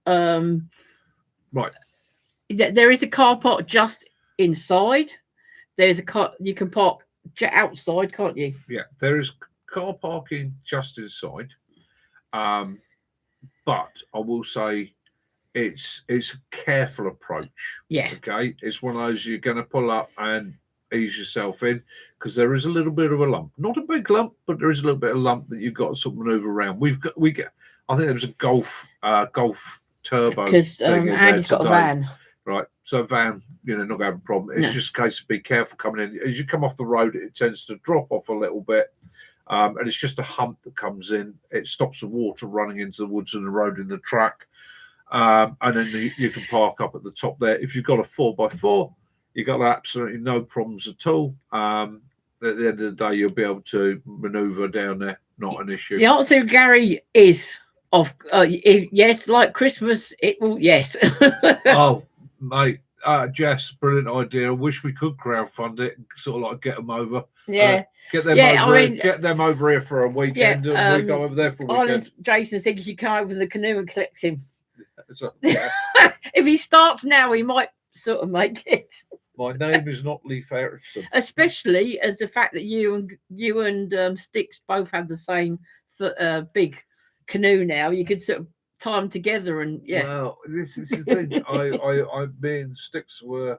right. There is a car park just inside. There's a car you can park outside, can't you? Yeah, there is car parking just inside. But I will say it's a careful approach. Yeah. Okay. It's one of those you're going to pull up and ease yourself in, because there is a little bit of a lump. Not a big lump, but there is a little bit of lump that you've got to sort of maneuver around. I think there was a Golf turbo. Because Andy's got a van. Right, so van, not going to have a problem. It's just a case of be careful coming in. As you come off the road, it tends to drop off a little bit, and it's just a hump that comes in. It stops the water running into the woods and eroding the track, and then you can park up at the top there. If you've got a 4x4, you've got absolutely no problems at all. At the end of the day, you'll be able to manoeuvre down there. Not an issue. The answer, Gary, is yes, like Christmas. It will. Yes. Oh. Mate, Jess, brilliant idea. I wish we could crowdfund it, sort of like get them over. Yeah, get them over. Get them over here for a weekend, and we go over there for a weekend. Jason said you should come over with the canoe and collect him. If he starts now, he might sort of make it. My name is not Leif Erickson. Especially as the fact that you and Sticks both had the same big canoe now. You could sort of tie them together and Well, this is the thing. Me and Sticks were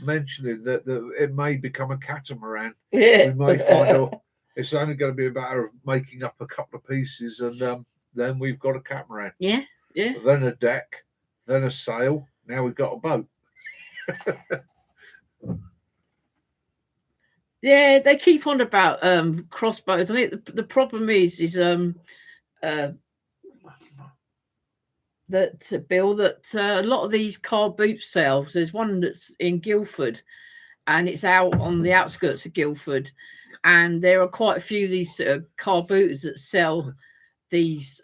mentioning that it may become a catamaran. Yeah. We may find out it's only going to be a matter of making up a couple of pieces, and then we've got a catamaran. Yeah. Then a deck, then a sail. Now we've got a boat. Yeah, they keep on about crossbows. I think the problem is that Bill, that a lot of these car boot sales. There's one that's in Guildford, and it's out on the outskirts of Guildford, and there are quite a few of these car booters that sell these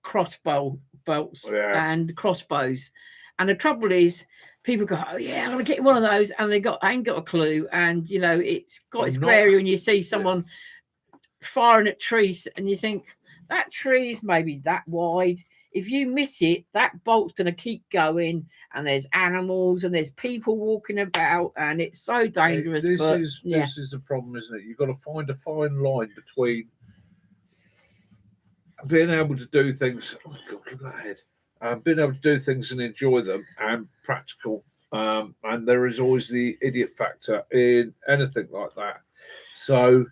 crossbow bolts and crossbows. And the trouble is, people go, "Oh yeah, I'm gonna get one of those," and they ain't got a clue. And you know, it's scary when you see someone firing at trees, and you think that tree is maybe that wide. If you miss it, that bolt's going to keep going, and there's animals and there's people walking about, and it's so dangerous. This is the problem, isn't it? You've got to find a fine line between being able to do things. Oh my God, look at that head! Being able to do things and enjoy them, and practical. And there is always the idiot factor in anything like that. So,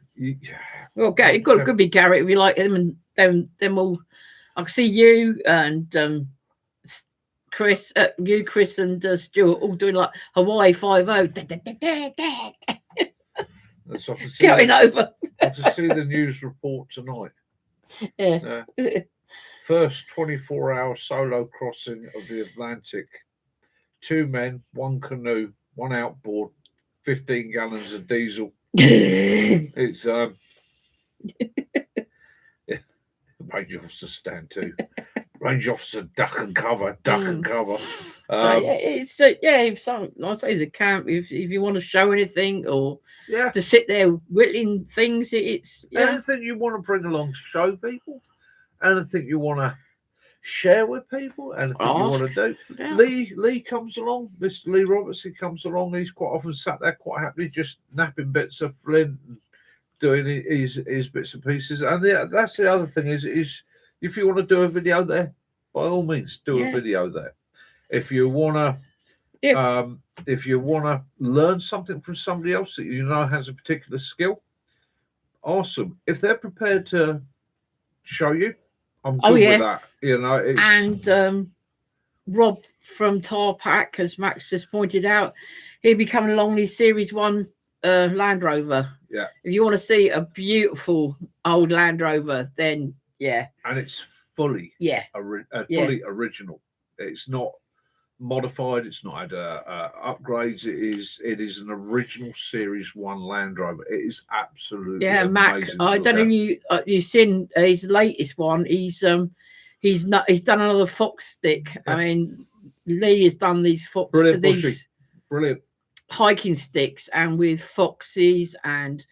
well, it could be Garrett. We like him and them all. I can see you and Chris, Chris and Stuart all doing like Hawaii 5-0. Going over. I have to see the news report tonight. Yeah. First 24-hour solo crossing of the Atlantic. 2 men, 1 canoe, 1 outboard, 15 gallons of diesel. It's range officer stand to. Range officer duck and cover. It's if I say the camp, if you want to show anything or to sit there whittling things, it's anything you want to bring along to show people, anything you want to share with people, anything you want to do. Yeah. Lee comes along. Mr. Lee Roberts, he comes along. He's quite often sat there quite happily, just napping bits of flint and doing his bits and pieces. And that's the other thing is if you want to do a video there, by all means do a video there. If you want to learn something from somebody else that you know has a particular skill, awesome. If they're prepared to show you, I'm good with that. You know, and Rob from Tarpac, as Max just pointed out, he'll be coming along the Series 1 Land Rover. Yeah. If you want to see a beautiful old Land Rover, then and it's fully original. It's not modified. It's not had upgrades. It is an original Series 1 Land Rover. It is absolutely Mac. I don't know if you've seen his latest one. He's done another fox stick. I mean, Lee has done these brilliant hiking sticks, and with foxes and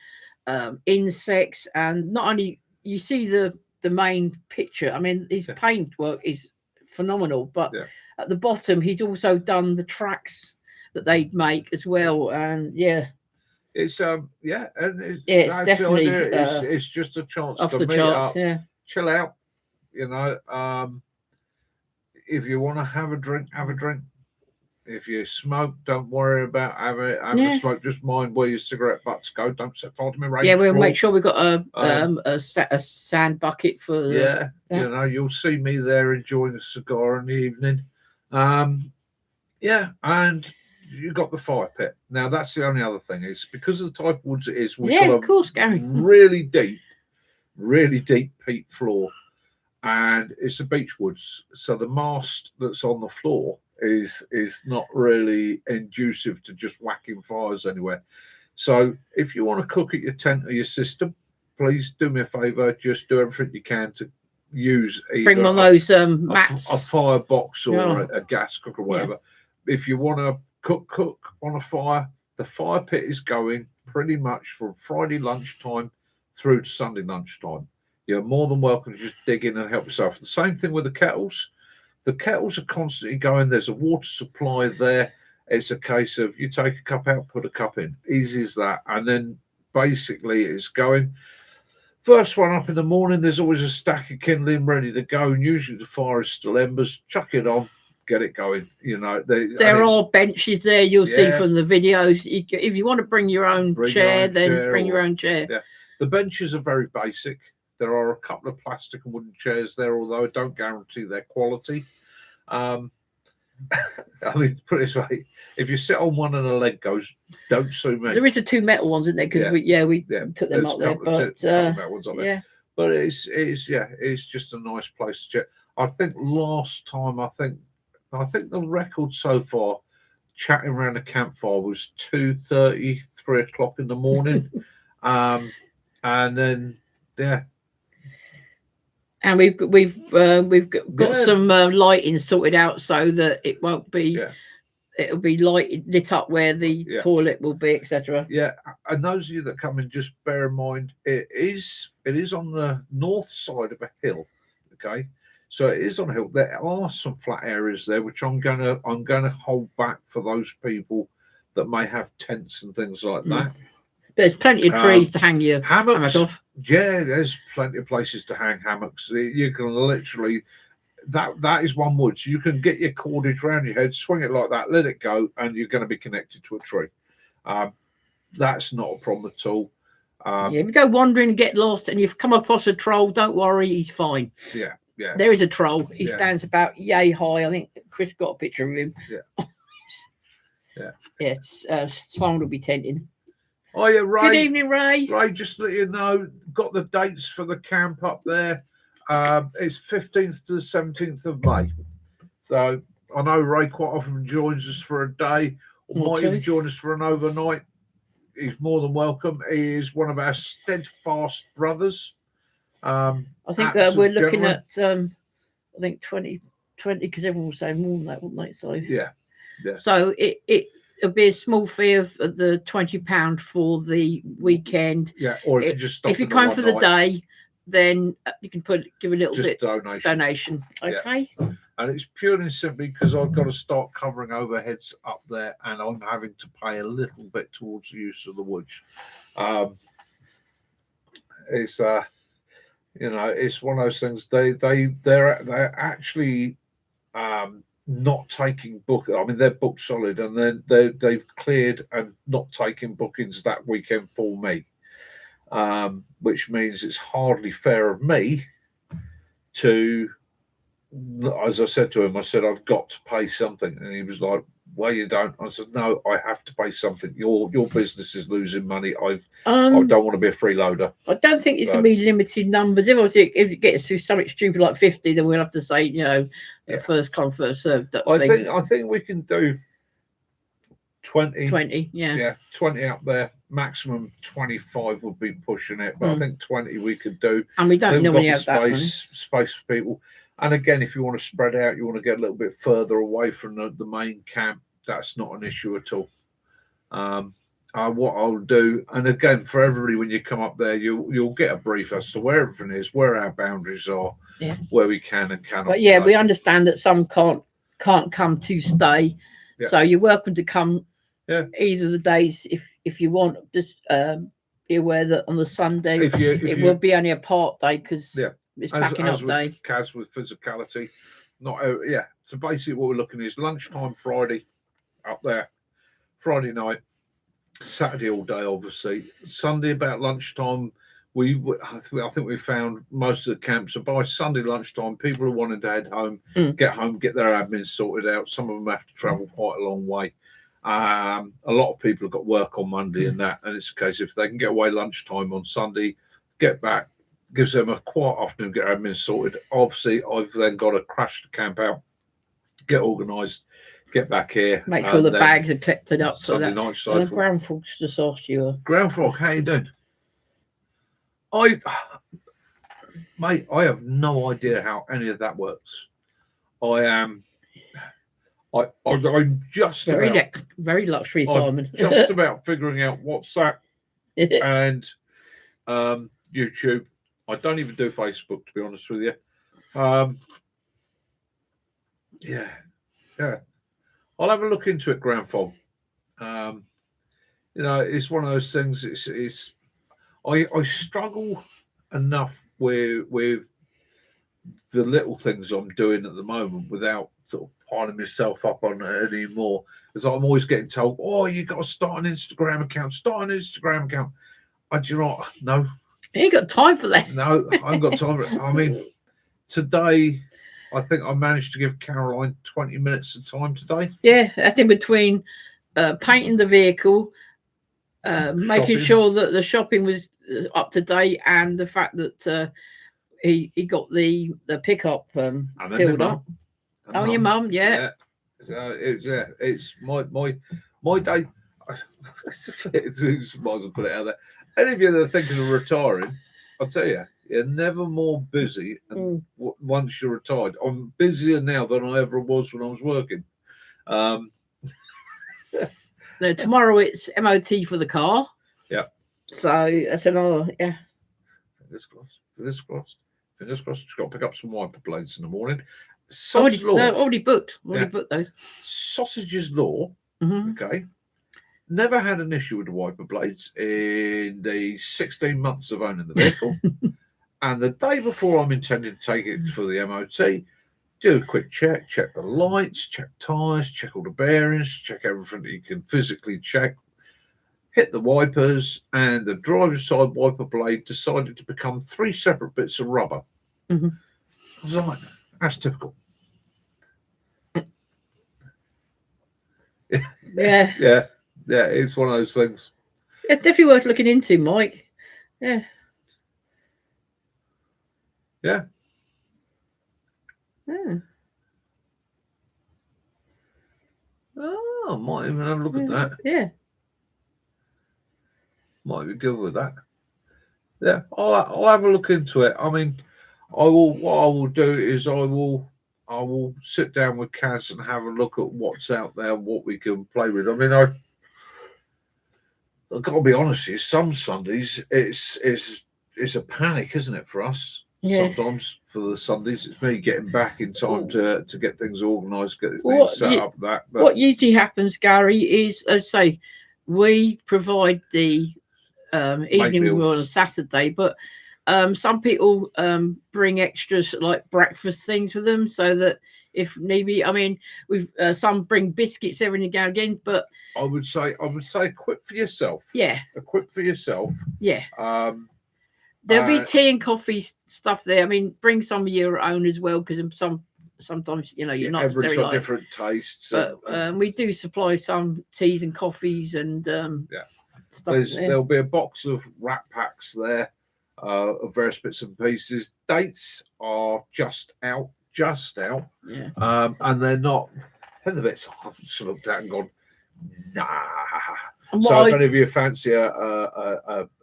insects, and not only you see the main picture. I mean, his paintwork is phenomenal, but at the bottom he's also done the tracks that they make as well. And it's and it's definitely it's just a chance to meet up, chill out. You know, if you want to have a drink, have a drink. If you smoke, don't worry about having a smoke. Just mind where your cigarette butts go. Don't set fire to my range. We'll make sure we've got a sand bucket for. You know, you'll see me there enjoying a cigar in the evening. And you got the fire pit. Now that's the only other thing is because of the type of woods it is. We've got of course, Gary. really deep peat floor, and it's a beech woods. So the mast that's on the floor is not really conducive to just whacking fires anywhere. So if you want to cook at your tent or your system, please do me a favor. Just do everything you can to use bring one of those mats, a firebox or a gas cooker or whatever. If you want to cook on a fire, the fire pit is going pretty much from Friday lunchtime through to Sunday lunchtime. You're more than welcome to just dig in and help yourself. The same thing with the kettles. The kettles are constantly going. There's a water supply there. It's a case of you take a cup out, put a cup in. Easy as that. And then basically it's going. First one up in the morning, there's always a stack of kindling ready to go. And usually the fire is still embers. Chuck it on, get it going. You know, there are benches there. You'll see from the videos. If you want to bring your own chair, then bring your own chair. Yeah, the benches are very basic. There are a couple of plastic and wooden chairs there, although I don't guarantee their quality. I mean, put it this way: if you sit on one and a leg goes, don't sue me. There is a 2 metal ones in there because we took them up there, but metal ones up there. But it's just a nice place to check. I think last time, I think the record so far, chatting around a campfire, was 2:30, 3 o'clock in the morning, and then and we've got some lighting sorted out so that it won't be. It'll be lit up where the toilet will be, etc. Yeah, and those of you that come in, just bear in mind it is on the north side of a hill. Okay, so it is on a hill. There are some flat areas there, which I'm gonna hold back for those people that may have tents and things like that. There's plenty of trees to hang your hammocks off. Yeah, there's plenty of places to hang hammocks. You can literally. That is one wood. So you can get your cordage around your head, swing it like that, let it go, and you're going to be connected to a tree. That's not a problem at all. If you go wandering and get lost and you've come across a troll, don't worry, he's fine. Yeah. There is a troll. He stands about yay high. I think Chris got a picture of him. Someone will be tenting. Oh yeah, Ray. Good evening, Ray. Ray, just to let you know, got the dates for the camp up there. It's 15th to the 17th of May. So I know Ray quite often joins us for a day, or might even join us for an overnight. He's more than welcome. He is one of our steadfast brothers. I think we're looking at I think 20 because everyone will say more than that, wouldn't they? So So it'll be a small fee of the £20 for the weekend. Yeah, or if you come for the day, then you can give a little bit donation. Okay. And it's purely and simply because I've got to start covering overheads up there, and I'm having to pay a little bit towards the use of the woods. It's it's one of those things. They're actually not taking I mean, they're booked solid, and then they've cleared and not taking bookings that weekend for me. Which means it's hardly fair of me to, as I said to him, I said, I've got to pay something. And he was like, well, you don't. I said, no, I have to pay something. Your business is losing money. I don't want to be a freeloader. I don't think it's going to be limited numbers. If it gets to something stupid like 50, then we'll have to say, first come, first served. I think we can do 20. 20, yeah, 20 up there. Maximum 25 would be pushing it, but I think 20 we could do. And we don't normally have that space for people. And again, if you want to spread out, you want to get a little bit further away from the main camp, that's not an issue at all. What I'll do, and again, for everybody, when you come up there, you'll get a brief as to where everything is, where our boundaries are, where we can and cannot. But we understand that some can't come to stay, so you're welcome to come. Either the days if you want. Just be aware that on the Sunday it will be only a part day because it's packing up day. Kaz with physicality, not So basically, what we're looking is lunchtime Friday up there, Friday night, Saturday all day, obviously. Sunday about lunchtime. I think we found most of the camps. So by Sunday lunchtime, people are wanting to head home, get their admin sorted out. Some of them have to travel quite a long way. A lot of people have got work on Monday and it's a case if they can get away lunchtime on Sunday, get back, gives them a quiet afternoon, get admin sorted. Obviously, I've then got to crash the camp out, get organised, get back here, make sure the bags are collected up. Sunday night. So Ground Frog's just asked you. Ground Frog, how you doing? Mate, I have no idea how any of that works. I'm just very luxury, Simon. Just about figuring out WhatsApp and YouTube. I don't even do Facebook, to be honest with you. I'll have a look into it, Ground Fog. It's one of those things. I struggle enough with the little things I'm doing at the moment without sort of piling myself up on it anymore, because I'm always getting told, "Oh, you got to start an Instagram account. Start an Instagram account." Do you know what? No, You ain't got time for that. no, I haven't got time for it. I mean, today, I think I managed to give Caroline 20 minutes of time today. Yeah, I think between painting the vehicle, making Shopping. sure that the shopping was up to date, and the fact that he got the pickup And then filled my up. mum. Oh, your mum, yeah. So it's my day. It's might as well put it out there. Any of you that are thinking of retiring, I'll tell you, you're never more busy. And once you're retired, I'm busier now than I ever was when I was working. No, tomorrow it's MOT for the car. Yeah. So I said, oh yeah. Fingers crossed. Fingers crossed. Fingers crossed. Just got to pick up some wiper blades in the morning. Already booked. Already booked those. Sausages Law. Mm-hmm. Okay. Never had an issue with the wiper blades in the 16 months of owning the vehicle. And the day before I'm intending to take it for the MOT, do a quick check the lights, check tyres, check all the bearings, check everything that you can physically check. Hit the wipers, and the driver's side wiper blade decided to become 3 separate bits of rubber. Mm-hmm. I was like, that's typical. Yeah. Yeah, it's one of those things. It's definitely worth looking into, Mike. Yeah. Yeah. Yeah. Oh, I might even have a look at that. Yeah. Might be good with that. Yeah, I'll have a look into it. I mean, what I will do is I will sit down with Kaz and have a look at what's out there, what we can play with. I mean, I've got to be honest with you, some Sundays it's a panic, isn't it, for us? Yeah. Sometimes for the Sundays, it's me getting back in time to get things organised, get things set up. But what usually happens, Gary, is, as I say, we provide the evening meal on Saturday, but some people bring extras like breakfast things with them, so that if maybe, I mean, we've some bring biscuits every now and again, but I would say equip for yourself. Yeah. Equip for yourself. Yeah. There'll be tea and coffee stuff there. I mean, bring some of your own as well, because sometimes you're not everyone's very got different tastes. But we do supply some teas and coffees and stuff. There'll be a box of wrap packs there of various bits and pieces. Dates are just out. Yeah. And they're not. They're the bits I've just looked at and gone, nah. So if any of you fancy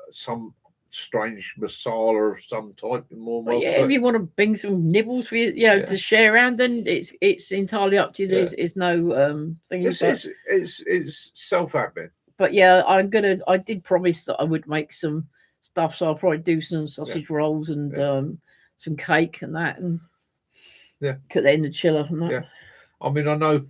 some strange masala of some type, if you want to bring some nibbles for you, to share around, then it's entirely up to you. There's no thing. It's self-admin. But yeah, I did promise that I would make some stuff, so I'll probably do some sausage rolls and some cake and that, and put that in the chiller and that. Yeah. I mean, I know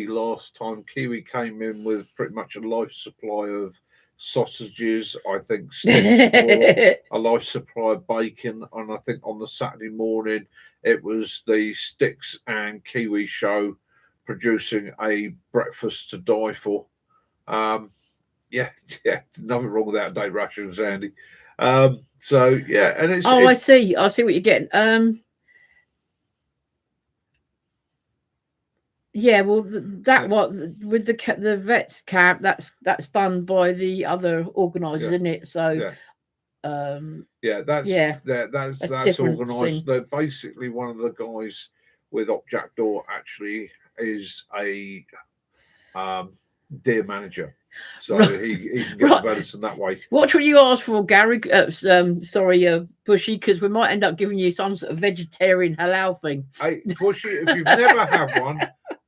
last time Kiwi came in with pretty much a life supply of sausages, I think sticks, a life supply of bacon, and I think on the Saturday morning it was the Sticks and Kiwi show producing a breakfast to die for. Yeah, nothing wrong with out-of-date rations, Andy. So yeah, and it's I see what you're getting. Yeah, well, what with the vets camp, that's done by the other organisers, isn't it? So, that's organised. They're basically one of the guys with OPERATIONJACKDAW actually is a deer manager, so he can get the venison that way. What would you ask for, Gary? Bushy, because we might end up giving you some sort of vegetarian halal thing. Hey, Bushy, if you've never had one,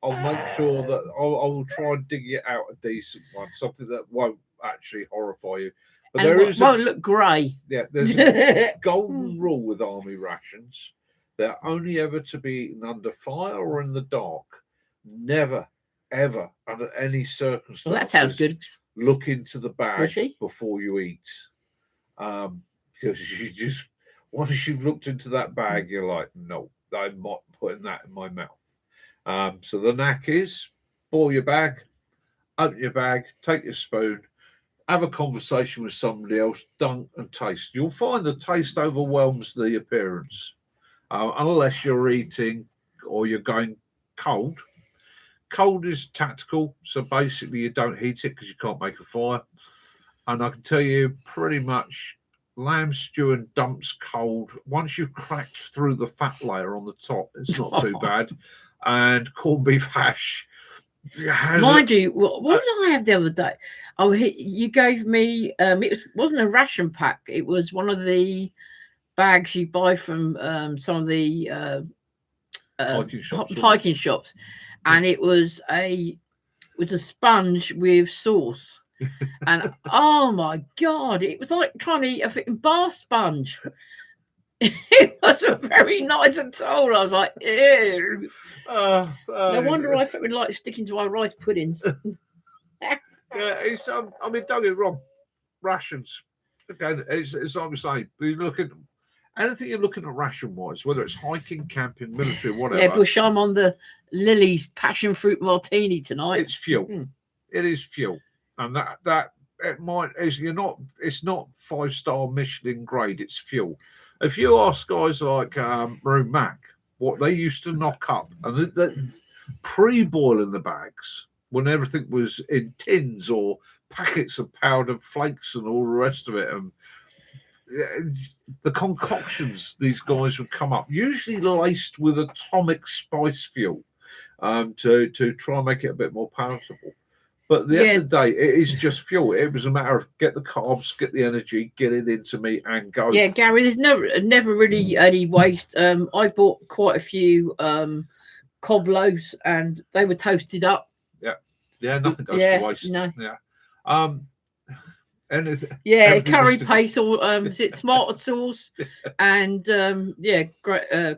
I'll make sure that I will try and dig you out a decent one, something that won't actually horrify you. But won't look grey. Yeah, there's a golden rule with army rations. They're only ever to be eaten under fire or in the dark. Never, ever, under any circumstances. Well, that sounds good. Look into the bag before you eat. Because you just, once you've looked into that bag, you're like, no, I'm not putting that in my mouth. So the knack is boil your bag, open your bag, take your spoon, have a conversation with somebody else, dunk and taste. You'll find the taste overwhelms the appearance, unless you're eating or you're going cold. Cold is tactical, so basically you don't heat it because you can't make a fire. And I can tell you pretty much lamb stew and dumps cold. Once you've cracked through the fat layer on the top, it's not too bad. And corned beef hash. Mind you, what did I have the other day? Oh, you gave me, it wasn't a ration pack. It was one of the bags you buy from some of the hiking shops. And it was a sponge with sauce. And oh my God, it was like trying to eat a fitting bar sponge. It wasn't very nice at all. I was like, ew. No wonder I would like sticking to our rice puddings. Yeah, it's I mean, don't get it wrong. Rations. Again, it's like I'm saying, you look at anything you're looking at ration wise, whether it's hiking, camping, military, whatever. Yeah, Bush, I'm on the Lily's passion fruit martini tonight. It's fuel. It is fuel. And that it might is it's not 5-star Michelin grade, it's fuel. If you ask guys like Maroon Mac what they used to knock up, and the pre-boiling the bags when everything was in tins or packets of powdered flakes and all the rest of it, and the concoctions these guys would come up, usually laced with atomic spice fuel, to try and make it a bit more palatable. But at the end of the day, it is just fuel. It was a matter of get the carbs, get the energy, get it into me, and go. Yeah, Gary, there's never really any waste. I bought quite a few cob loaves, and they were toasted up. Yeah, nothing goes to waste. No. Yeah. Anything. Yeah, curry paste or tomato sauce, and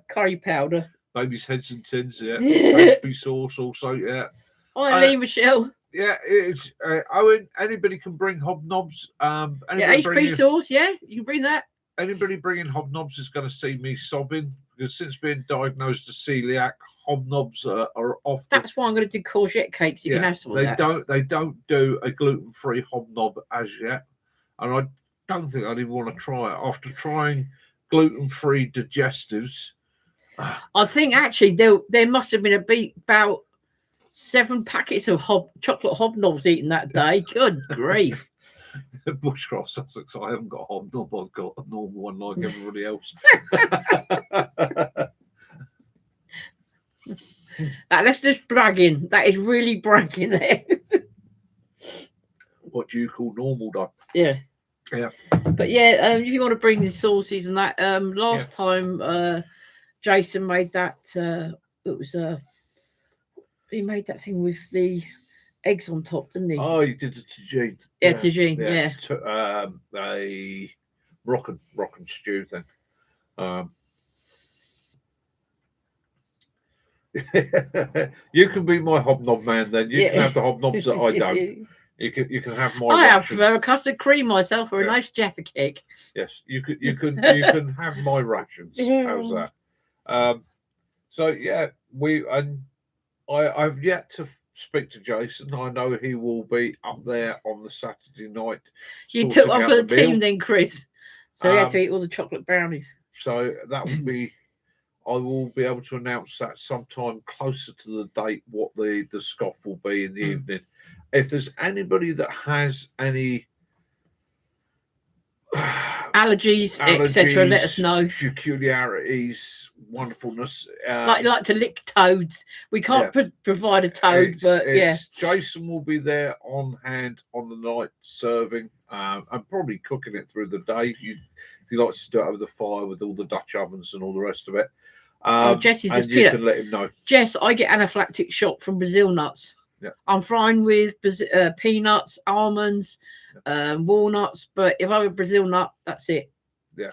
curry powder. Baby's heads and tins. Yeah. Pastry sauce also. Yeah. Hi, Lee Michelle. Yeah, it's Owen. Anybody can bring hobnobs. HP sauce. Yeah, you can bring that. Anybody bringing hobnobs is going to see me sobbing, because since being diagnosed as celiac, hobnobs are often. That's why I'm going to do courgette cakes. You can have some of that. They don't do a gluten-free hobnob as yet, and I don't think I'd even want to try it after trying gluten-free digestives. I think actually there must have been about 7 packets of chocolate hobnobs eaten that day. Good grief. Bushcraft Sussex, I haven't got a hobnob, I've got a normal one like everybody else. That's just bragging. That is really bragging there. What do you call normal, though? Yeah. But yeah, if you want to bring the sauces and that, last time Jason made that, it was he made that thing with the eggs on top, didn't he? Oh, he did it to Jean. Yeah, to Jean. Yeah. A Moroccan stew thing. You can be my hobnob man. Then you can have the hobnobs that I don't. You can have my. I prefer a custard cream myself, or a nice Jaffa cake. Yes, you can have my rations. How's that? So yeah, I've yet to speak to Jason. I know he will be up there on the Saturday night. You took one for the team then, Chris. So you had to eat all the chocolate brownies. So that will be. I will be able to announce that sometime closer to the date what the scoff will be in the evening. If there's anybody that has any allergies etc., let us know. Peculiarities, wonderfulness. Like to lick toads. We can't provide a toad, but Jason will be there on hand on the night serving and probably cooking it through the day. He likes to do it over the fire with all the Dutch ovens and all the rest of it. Jesse's just you can let him know. Jess, I get anaphylactic shock from Brazil nuts. Yeah. I'm fine with peanuts, almonds, walnuts, but if I have a Brazil nut, that's it. Yeah.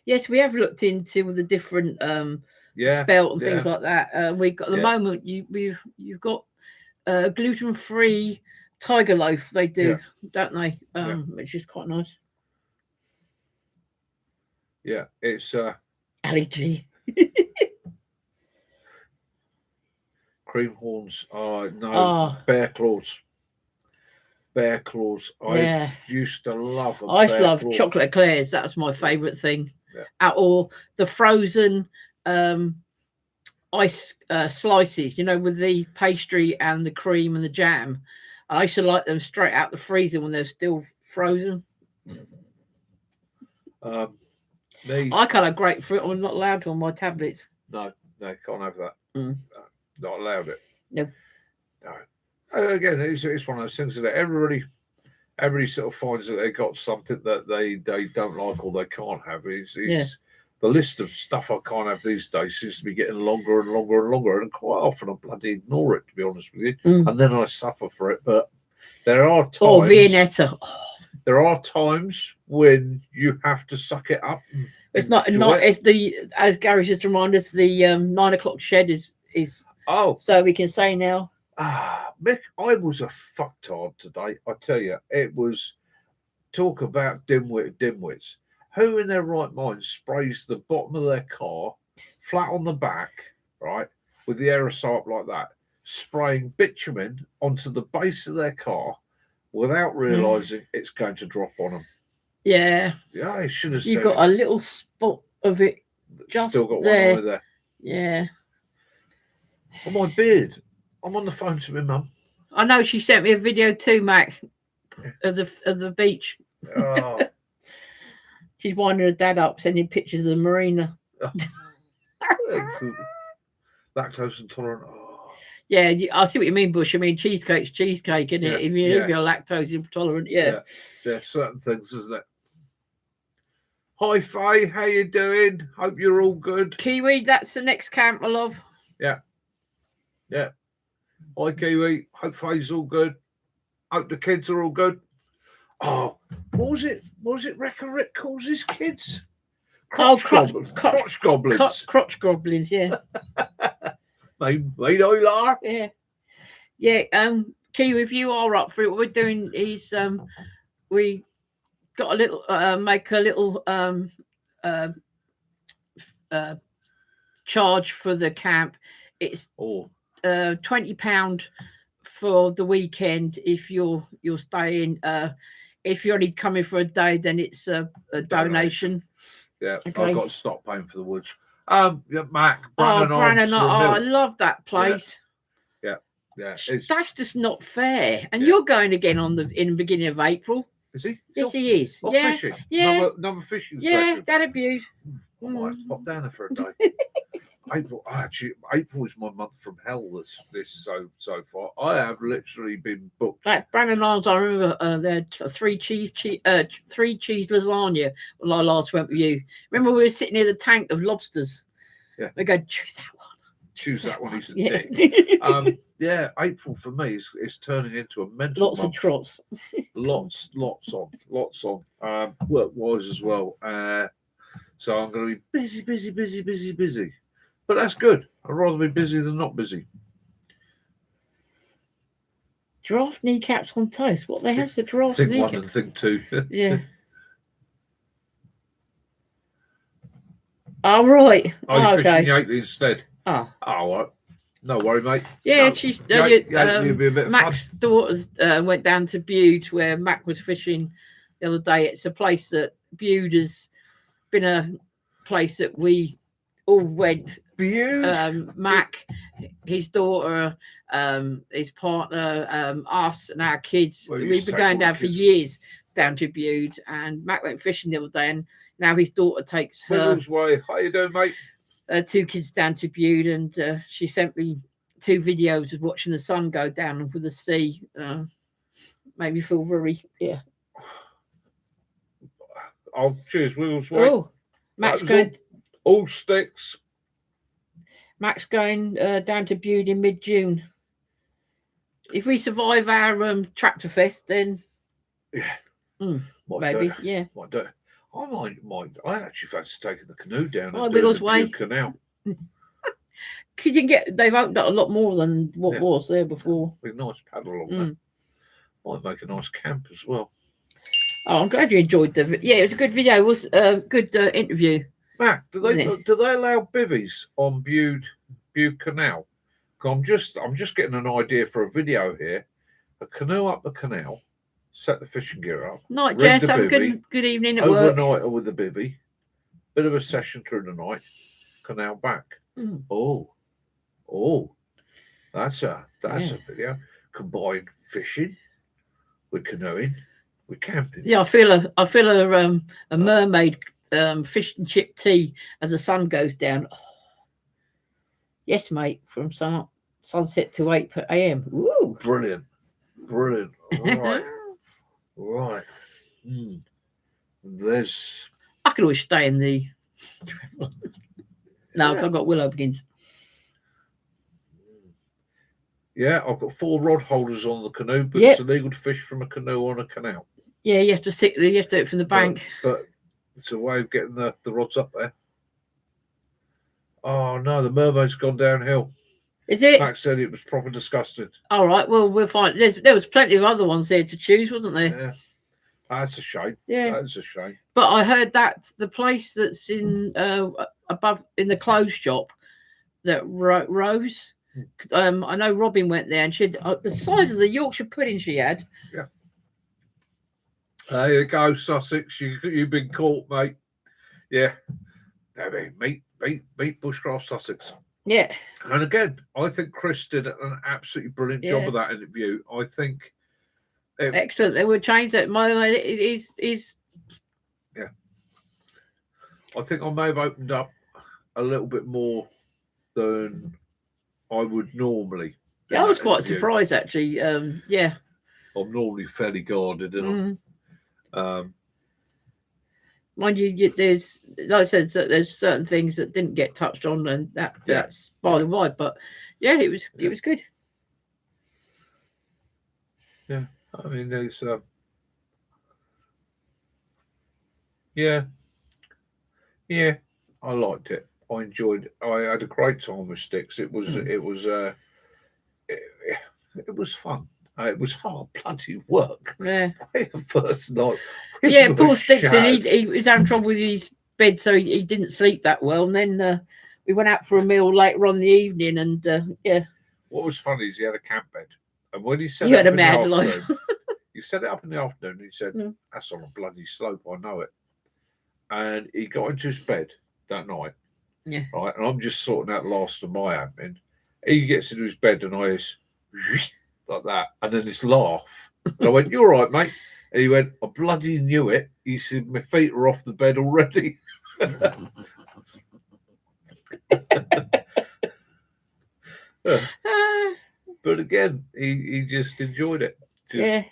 Yes, we have looked into the different spelt and things like that. We got at the moment you've got gluten-free tiger loaf. They do, don't they? Which is quite nice. Yeah, it's allergy. cream horns. No, Oh. bear claws. Bear claws. Yeah. I used to love a I used to bear love claw. chocolate eclairs. That's my favourite thing. Yeah. Or the frozen ice slices, you know, with the pastry and the cream and the jam. I used to like them straight out the freezer when they're still frozen. I can't have grapefruit. I'm not allowed to on my tablets. No, can't have that. No, not allowed it. No. Again, it's one of those things that everybody sort of finds that they got something that they don't like or they can't have. The list of stuff I can't have these days seems to be getting longer and longer and longer, and quite often I bloody ignore it, to be honest with you, and then I suffer for it. But there are times. Oh, Viennetta. There are times when you have to suck it up. It's not. It's the, as Gary just reminded us, the 9 o'clock shed is. Oh, so we can say now. Mick, I was a fucktard today. I tell you, it was talk about dimwits. Who in their right mind sprays the bottom of their car flat on the back, right, with the aerosol up like that, spraying bitumen onto the base of their car without realising it's going to drop on them? Yeah. Yeah, I should have said you got a little spot of it just still got there. one eye there. Yeah. On my beard. I'm on the phone to my mum. I know she sent me a video too, Mac, of the beach. Oh. She's winding her dad up, sending pictures of the marina. Excellent. Lactose intolerant. Oh. Yeah, I see what you mean, Bush. I mean, cheesecake's cheesecake, isn't it? If you're lactose intolerant, yeah, certain things, isn't it? Hi, Faye. How you doing? Hope you're all good. Kiwi, that's the next camp, my love. Yeah. Hi, Kiwi. Hope Faye's all good. Hope the kids are all good. Oh, what was it? Rick calls his kids? Crotch goblins. Crotch goblins, yeah. Made I laugh. Yeah. Kiwi, if you are up for it, what we're doing is we got a little make a little charge for the camp. It's £20 for the weekend if you're staying. If you're only coming for a day, then it's a donation. Yeah, okay. I've got to stop paying for the woods. Mac, Brannon, I love that place. Yeah. That's just not fair. And you're going again in the beginning of April. Is he? Yes, he is. Fishing. Yeah. Another fishing session. Yeah, that'd be. I might have to pop down there for a day. April is my month from hell. This so far, I have literally been booked. Like Brandon Arms, I remember they had three cheese lasagna when I last went with you. Remember we were sitting near the tank of lobsters. Yeah, we go choose that one. Choose that one. He's a dick. Yeah, April for me is turning into a mental. Lots of trots. lots on. Work wise as well. So I'm going to be busy. But that's good. I'd rather be busy than not busy. Giraffe kneecaps on toast. What the hell's the giraffe kneecap? Thing 1 and thing 2. Yeah. Oh, right. Oh, fishing the 8 instead. Oh. Oh, right. No worry, mate. Yeah, no. she's... be a bit of Mac's fun. daughters went down to Bude where Mac was fishing the other day. It's a place that Bude has been a place that we all went... Mac, his daughter, his partner, us and our kids. We've been going down for years down to Bude, and Mac went fishing the other day, and now his daughter takes her. Way. How you doing, mate? 2 kids down to Bude, and she sent me 2 videos of watching the sun go down with the sea. Made me feel very Oh, cheers, Wheels. Way. Oh, Mac's going. All sticks. Mac's going down to Bude in mid-June. If we survive our tractor fest, then maybe, yeah. Might do. I might. I actually fancy taking the canoe down and doing the Bude Canal. Could you get? They've opened up a lot more than what was there before. With a nice paddle along there. Might make a nice camp as well. Oh, I'm glad you enjoyed the. Yeah, it was a good video. It was a good interview. Matt, do they allow bivvies on Bude Canal, I'm just getting an idea for a video here. A canoe up the canal, set the fishing gear up. Night, rig Jess. the Have a bivvy, good evening at work. overnighter with the bivvy, bit of a session through the night, canal back. Mm. Oh, that's a Yeah. video. Combine fishing with canoeing with camping. Yeah, I feel a mermaid fish and chip tea as the sun goes down. Oh. Yes, mate. From sunset to 8 a.m. Woo! Brilliant. Right. Right. There's. I could always stay in the. No, Yeah. I've got willow beginnings. Yeah, I've got 4 rod holders on the canoe, but Yep. it's illegal to fish from a canoe on a canal. Yeah, you have to do it from the bank. But it's a way of getting the rods up there. Oh no, the mermaid's gone downhill. Is it? Max said it was proper disgusting. All right, well, we'll find. There was plenty of other ones there to choose, wasn't there? Yeah, that's a shame. Yeah, that's a shame. But I heard that the place that's in above in the clothes shop, that Rose. I know Robin went there, and she had the size of the Yorkshire pudding she had. Yeah. There you go, Sussex. You've been caught, mate. Yeah. I mean, meet Bushcraft Sussex. Yeah. And again, I think Chris did an absolutely brilliant job of that interview. I think excellent. They would change that. Is yeah. I think I may have opened up a little bit more than I would normally. Yeah, I was quite surprised actually. Yeah. I'm normally fairly guarded, and mind you, there's, like I said, there's certain things that didn't get touched on, and that's by the by. But yeah, it was good. Yeah, I mean, there's yeah, I liked it. I enjoyed it. I had a great time with Sticks. It was fun. It was hard bloody work. Yeah. First night. Yeah, poor Sticks, and he was having trouble with his bed, so he didn't sleep that well. And then we went out for a meal later on in the evening, and yeah. What was funny is he had a camp bed, and when he said you had a mad life. He set it up in the afternoon. He said, "That's on a bloody slope. I know it." And he got into his bed that night. Yeah. Right, and I'm just sorting out the last of my admin. He gets into his bed, and I just like that, and then this laugh. And I went, "You're right, mate." And he went, "I bloody knew it." He said, "My feet are off the bed already." But again, he just enjoyed it. Yeah.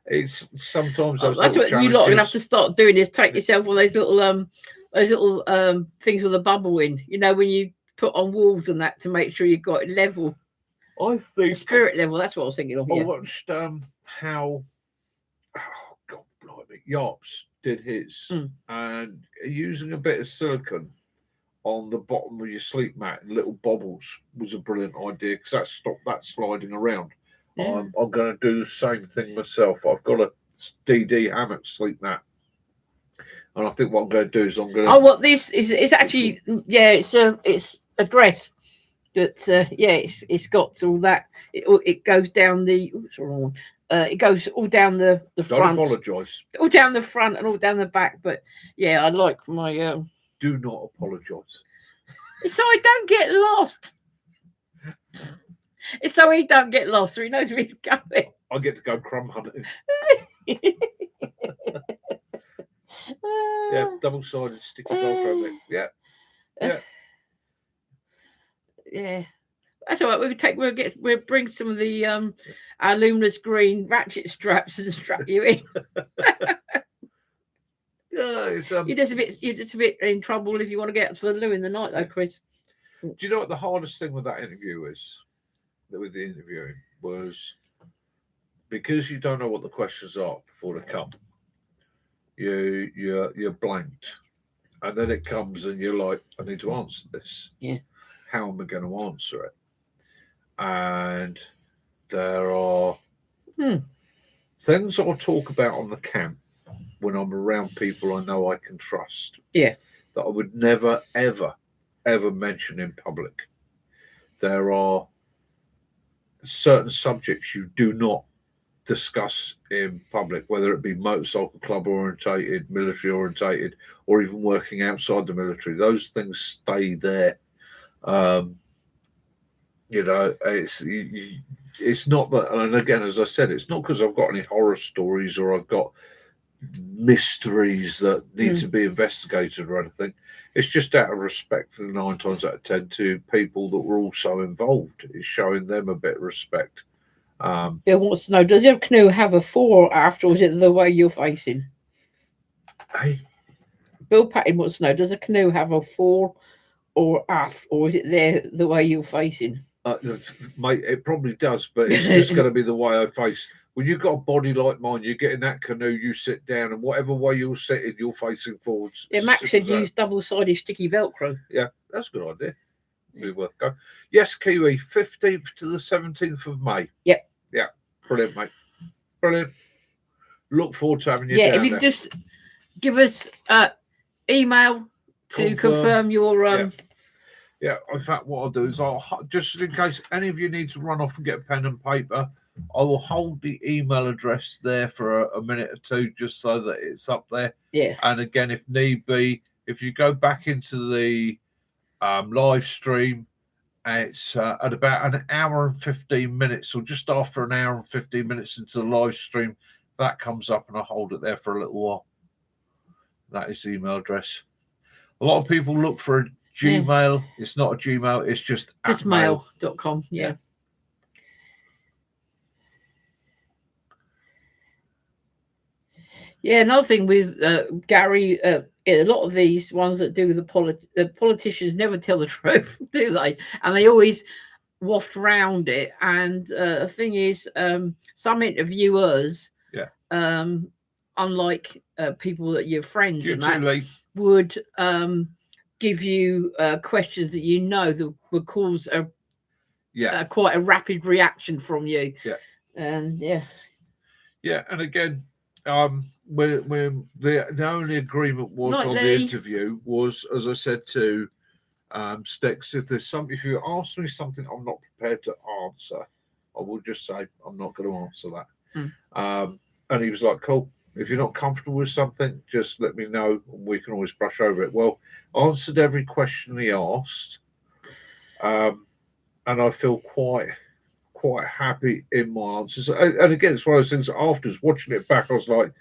It's sometimes that's what you're not gonna have to start doing, is take yourself on those little things with a bubble in. You know, when you put on walls and that to make sure you've got it level. I think spirit level. That's what I was thinking of. I watched how God blimey, Yops did his, and using a bit of silicone on the bottom of your sleep mat and little bobbles was a brilliant idea, because that stopped that sliding around. Yeah. I'm going to do the same thing myself. I've got a DD hammock sleep mat, and I think what I'm going to do is I'm going to. Oh, what this is? It's actually it's a dress. But it's got all that. It goes down the. Oops, wrong one. It goes all down the front. Don't apologise. All down the front and all down the back. But yeah, I like my. Do not apologise. So I don't get lost. It's so he don't get lost, so he knows where he's going. I get to go crumb hunting. Yeah, double-sided sticky Velcro. Yeah. Yeah, that's all right. We'll bring some of the our luminous green ratchet straps and strap you in. Yeah, you're just a bit in trouble if you want to get up to the loo in the night, though, Chris. Do you know what the hardest thing with that interview is? With the interviewing was, because you don't know what the questions are before they come. You're blanked, and then it comes, and you're like, I need to answer this. Yeah. How am I going to answer it? And there are things I'll talk about on the camp when I'm around people I know I can trust. Yeah. That I would never, ever, ever mention in public. There are certain subjects you do not discuss in public, whether it be motorcycle club orientated, military orientated, or even working outside the military. Those things stay there. It's not that, and again, as I said, it's not because I've got any horror stories or I've got mysteries that need to be investigated or anything. It's just out of respect, 9 times out of 10, to people that were also involved. It's showing them a bit of respect. Bill wants to know, does your canoe have a fore or aft, or is it the way you're facing? Hey, Bill Patton wants to know, does a canoe have a fore or aft, or is it there the way you're facing? mate, it probably does, but it's just going to be the way I face. When you've got a body like mine, you get in that canoe, you sit down, and whatever way you're sitting, you're facing forwards. Yeah, Max said use double-sided sticky Velcro. Yeah, that's a good idea. Be worth going. Yes, Kiwi, 15th to the 17th of May. Yep. Yeah, brilliant, mate. Brilliant. Look forward to having you Yeah, down if you there. could just give us email to confirm your... Yeah, in fact, what I'll do is just in case any of you need to run off and get a pen and paper, I will hold the email address there for a minute or two just so that it's up there. Yeah. And again, if need be, if you go back into the live stream, it's at about an hour and 15 minutes, or just after an hour and 15 minutes into the live stream, that comes up and I hold it there for a little while. That is the email address. A lot of people look for a Gmail. Yeah. It's not a Gmail, it's just mail.com. Yeah. Yeah, another thing with Gary, a lot of these ones that do the politicians never tell the truth, do they? And they always waft around it. And the thing is, some interviewers, unlike people that you're friends and that, would give you questions that you know that would cause quite a rapid reaction from you. Yeah. And and again, the only agreement was on the interview was, as I said to Sticks, if you ask me something I'm not prepared to answer, I will just say I'm not going to answer that. And he was like, cool, if you're not comfortable with something, just let me know and we can always brush over it. Well, I answered every question he asked, and I feel quite happy in my answers. And again, it's one of those things, afterwards, watching it back, I was like,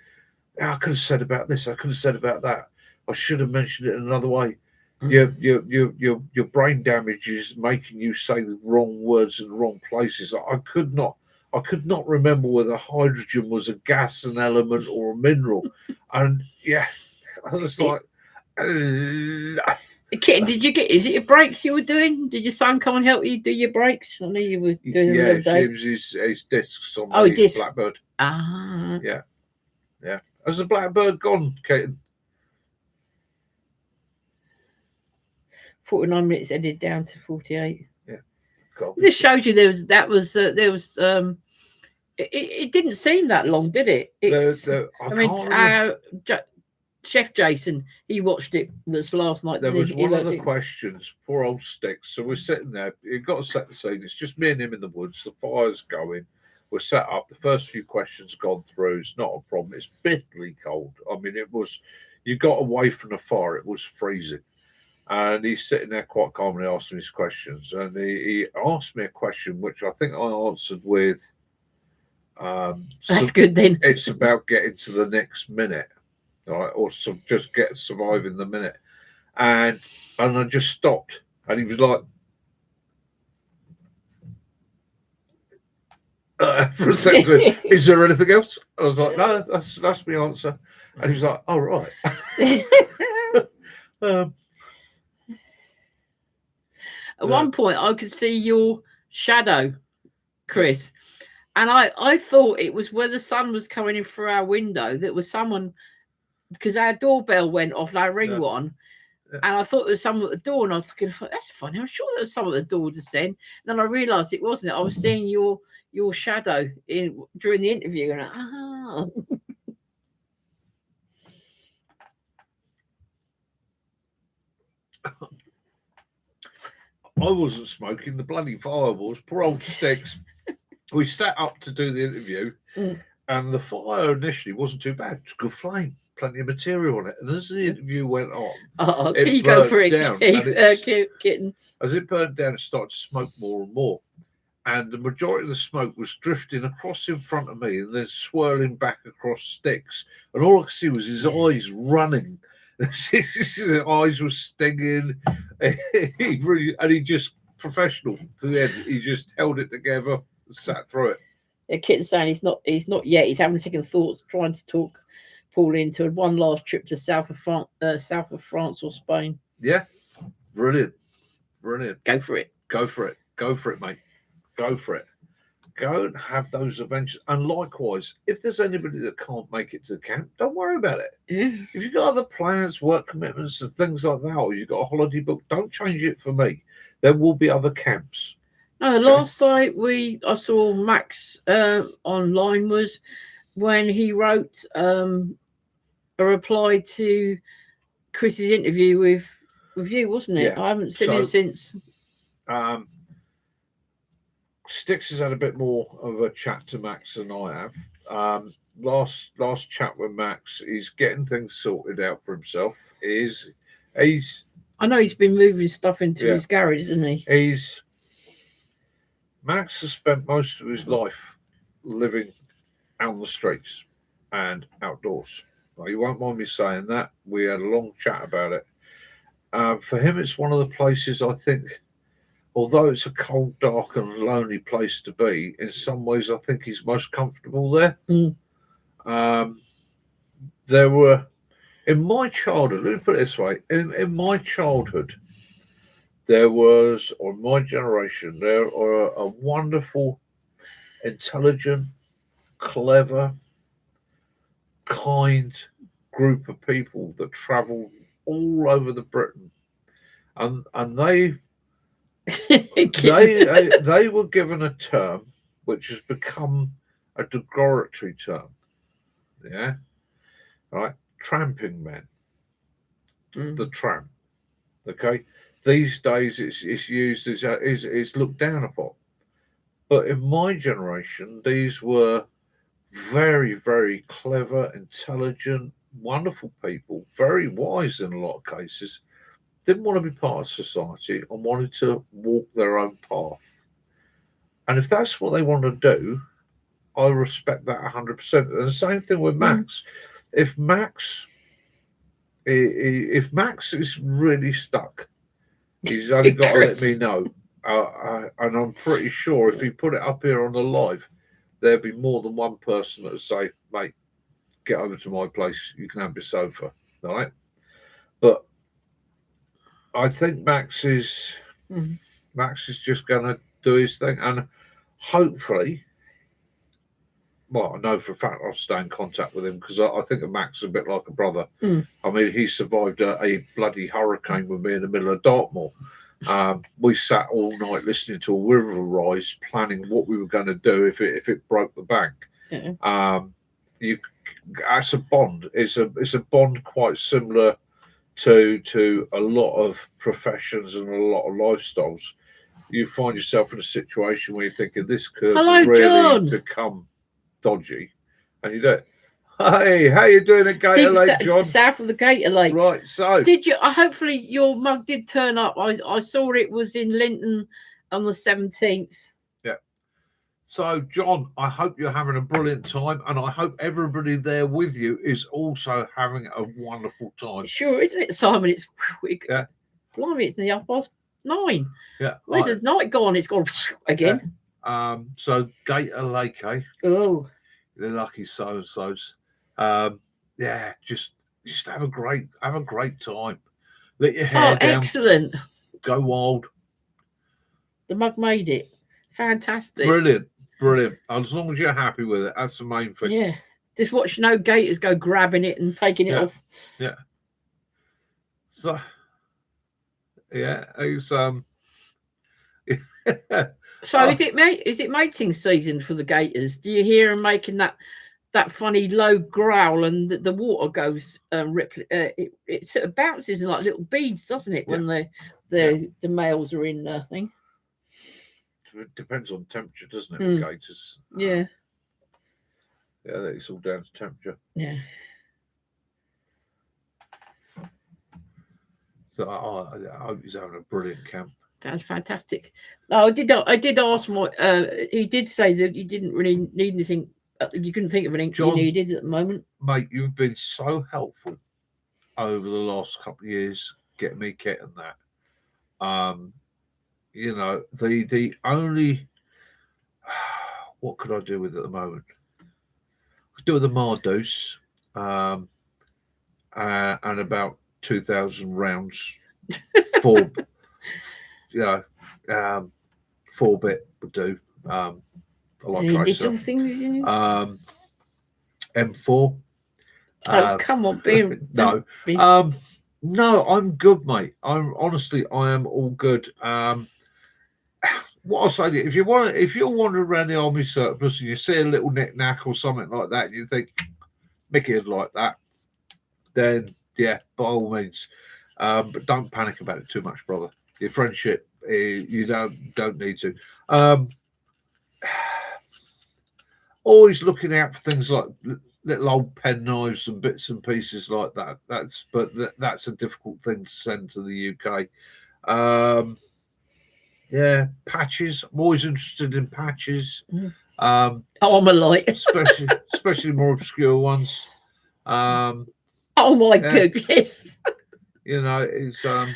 I could have said about this, I could have said about that, I should have mentioned it in another way. Your brain damage is making you say the wrong words in the wrong places. I could not remember whether hydrogen was a gas, an element, or a mineral. And I was like, Kitten, did you get? Is it your brakes you were doing? Did your son come and help you do your brakes? I know you were doing them the other day. It was his discs on the Blackbird. Ah, yeah. Has the Blackbird gone, Kitten? 49 minutes ended down to 48. Yeah, cool. This shows you it didn't seem that long, did it? Chef Jason, he watched it last night. There was one of the questions, poor old Sticks. So we're sitting there, you've got to set the scene. It's just me and him in the woods, the fire's going, we're set up, the first few questions have gone through, it's not a problem, it's bitterly cold. I mean, you got away from the fire, it was freezing. And he's sitting there quite calmly asking his questions. And he asked me a question, which I think I answered with... That's good then. It's about getting to the next minute. Right, or just surviving the minute, and I just stopped, and he was like, for a second, is there anything else? I was like, no, that's my answer, and he was like, oh right. At one point, I could see your shadow, Chris, and I thought it was where the sun was coming in through our window. That was someone. Because our doorbell went off and I ring one, and I thought there was someone at the door, and I was thinking, that's funny, I'm sure there was someone at the door just then. And then I realised it wasn't. I was seeing your shadow during the interview, and I wasn't smoking, the bloody fire was. Poor old Sticks we sat up to do the interview, and the fire initially wasn't too bad. It's a good flame, plenty of material on it. And as the interview went on, it you go for it, down, kitten. As it burned down, it started to smoke more and more. And the majority of the smoke was drifting across in front of me and then swirling back across sticks. And all I could see was his eyes running. His eyes were stinging. He just, professional to the end, he just held it together and sat through it. A kitten saying he's not yet. He's having second thoughts, trying to talk Paul into one last trip to south of France or Spain. Yeah, brilliant. Go for it. Go for it, mate. Go for it. Go and have those adventures. And likewise, if there's anybody that can't make it to the camp, don't worry about it. Yeah. If you've got other plans, work commitments, and things like that, or you've got a holiday book, don't change it for me. There will be other camps. No, last night I saw Max online was when he wrote a reply to Chris's interview with you, wasn't it? Yeah. I haven't seen him since. Stix has had a bit more of a chat to Max than I have. Last chat with Max, he's getting things sorted out for himself. I know he's been moving stuff into his garage, isn't he? Max has spent most of his life living out on the streets and outdoors. Well, you won't mind me saying that. We had a long chat about it. For him, it's one of the places, I think, although it's a cold, dark and lonely place to be, in some ways I think he's most comfortable there. There were, in my childhood, let me put it this way, in my childhood, there was, or my generation, there are a wonderful, intelligent, clever, kind group of people that travelled all over the Britain. And they they were given a term which has become a derogatory term. Yeah, right. Tramping men. The tramp. Okay. These days, it's used as it's looked down upon. But in my generation, these were very, very clever, intelligent, wonderful people, very wise in a lot of cases. Didn't want to be part of society and wanted to walk their own path. And if that's what they want to do, I respect that 100%. And the same thing with Max. If Max is really stuck, he's only got to let me know. And I'm pretty sure if he put it up here on the live, there'd be more than one person that would say, mate, get over to my place. You can have your sofa. All right? But I think Max is just going to do his thing, and hopefully, well, I know for a fact I'll stay in contact with him because I think of Max is a bit like a brother. I mean, he survived a bloody hurricane with me in the middle of Dartmoor. We sat all night listening to a river rise, planning what we were going to do if it broke the bank. That's a bond. It's a bond quite similar to a lot of professions and a lot of lifestyles. You find yourself in a situation where you're thinking this could really become dodgy, and you do it. Hey, how you doing at Gator Lake, John? South of the Gator Lake. Right, so did you? Hopefully your mug did turn up. I saw it was in Linton on the 17th. Yeah. So, John, I hope you're having a brilliant time, and I hope everybody there with you is also having a wonderful time. Sure, isn't it, Simon? It's blimey, it's nearly 9:30. Yeah. Where's the night gone? It's gone again. Yeah. So Gator Lake, eh? Oh, the lucky so-and-sos. Yeah, just have a great time. Let your hair down. Excellent. Go wild. The mug made it. Fantastic. Brilliant. As long as you're happy with it, that's the main thing. Yeah. Just watch no gators go grabbing it and taking it off. Yeah. So yeah, it's So is it mating season for the gators? Do you hear them making that funny low growl, and the water goes it sort of bounces in like little beads, doesn't it? When the males are in thing. it depends on temperature, doesn't it? With gators. Yeah. Yeah, it's all down to temperature. Yeah. So I hope he's having a brilliant camp. That's fantastic. I did ask my. He did say that you didn't really need anything. You couldn't think of anything John, you needed at the moment. Mate, you've been so helpful over the last couple of years getting me kit and that. You know, the only what could I do with it at the moment? I could do with a Mardos, and about 2,000 rounds for you know, 4-bit would do. I like Little things in it. M4. Oh, come on, no. No, I'm good, mate. I am all good. What I'll say to you, if you're wandering around the army surplus and you see a little knick-knack or something like that, and you think Mickey would like that, then yeah, by all means. But don't panic about it too much, brother. Your friendship, you don't need to. Always looking out for things like little old pen knives and bits and pieces like that. That's a difficult thing to send to the UK. Yeah, patches. I'm always interested in patches. Armalite, especially more obscure ones. Oh my goodness! You know, it's yeah.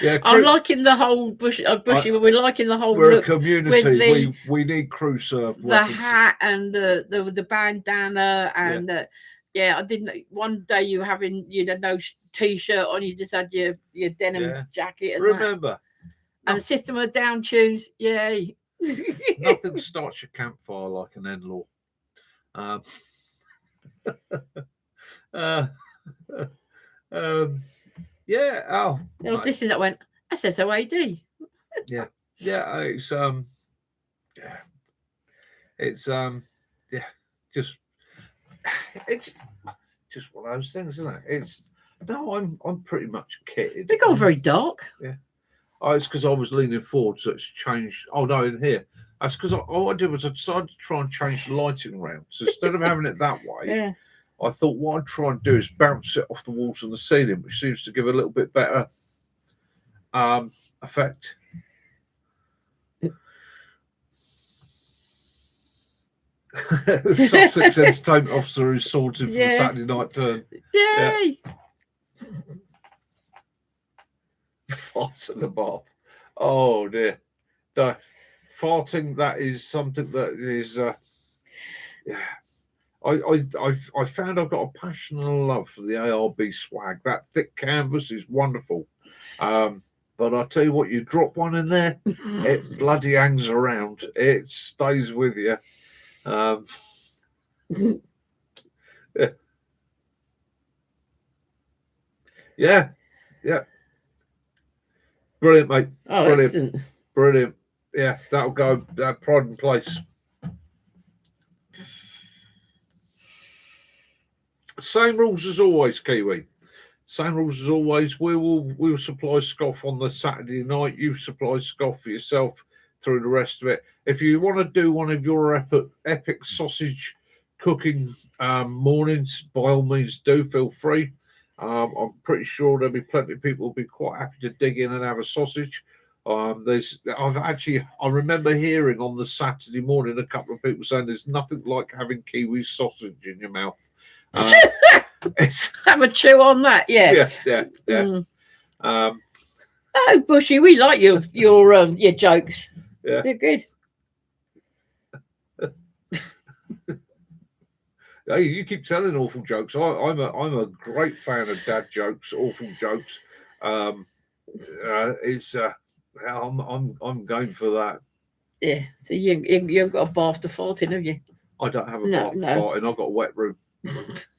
Yeah, I'm liking the whole bushy. We're liking the whole. We're look a community. with We need crew serve. The hat and the bandana and yeah, I didn't. One day you had no t-shirt on, you just had your denim jacket. And remember, and the system of down tunes. Yay! Nothing starts your campfire like an in-law. Yeah. Oh, there was this thing that went SSOAD. Yeah. It's yeah. It's yeah. Just it's just one of those things, isn't it? I'm pretty much kitted. They got very dark. Yeah. Oh, it's because I was leaning forward, so it's changed. Oh no, in here. That's because all I did was I decided to try and change the lighting around. So instead of having it that way, I thought what I'd try and do is bounce it off the walls and the ceiling, which seems to give a little bit better effect. The Sussex entertainment officer who's sorted for the Saturday night turn. Yay! Yeah. Farts in the bath. Oh dear. Farting, that is something that is yeah. I found I've got a passion and a love for the ARB swag. That thick canvas is wonderful. But I tell you what, you drop one in there, it bloody hangs around. It stays with you. Yeah. Brilliant, mate. Oh, brilliant. Excellent. Brilliant. Yeah, that'll go. Pride and place. Same rules as always, Kiwi. Same rules as always. We will supply scoff on the Saturday night. You supply scoff for yourself through the rest of it. If you want to do one of your epic sausage cooking mornings, by all means do. Feel free. I'm pretty sure there'll be plenty of people who'll be quite happy to dig in and have a sausage. I remember hearing on the Saturday morning a couple of people saying there's nothing like having Kiwi sausage in your mouth. Have a chew on that, yeah. Oh, Bushy, we like your jokes. Yeah, they're good. Hey, you keep telling awful jokes. I'm a great fan of dad jokes, awful jokes. I'm going for that. Yeah. So you haven't got a bath to fart in, have you? I don't have a bath to fart in. I've got a wet room.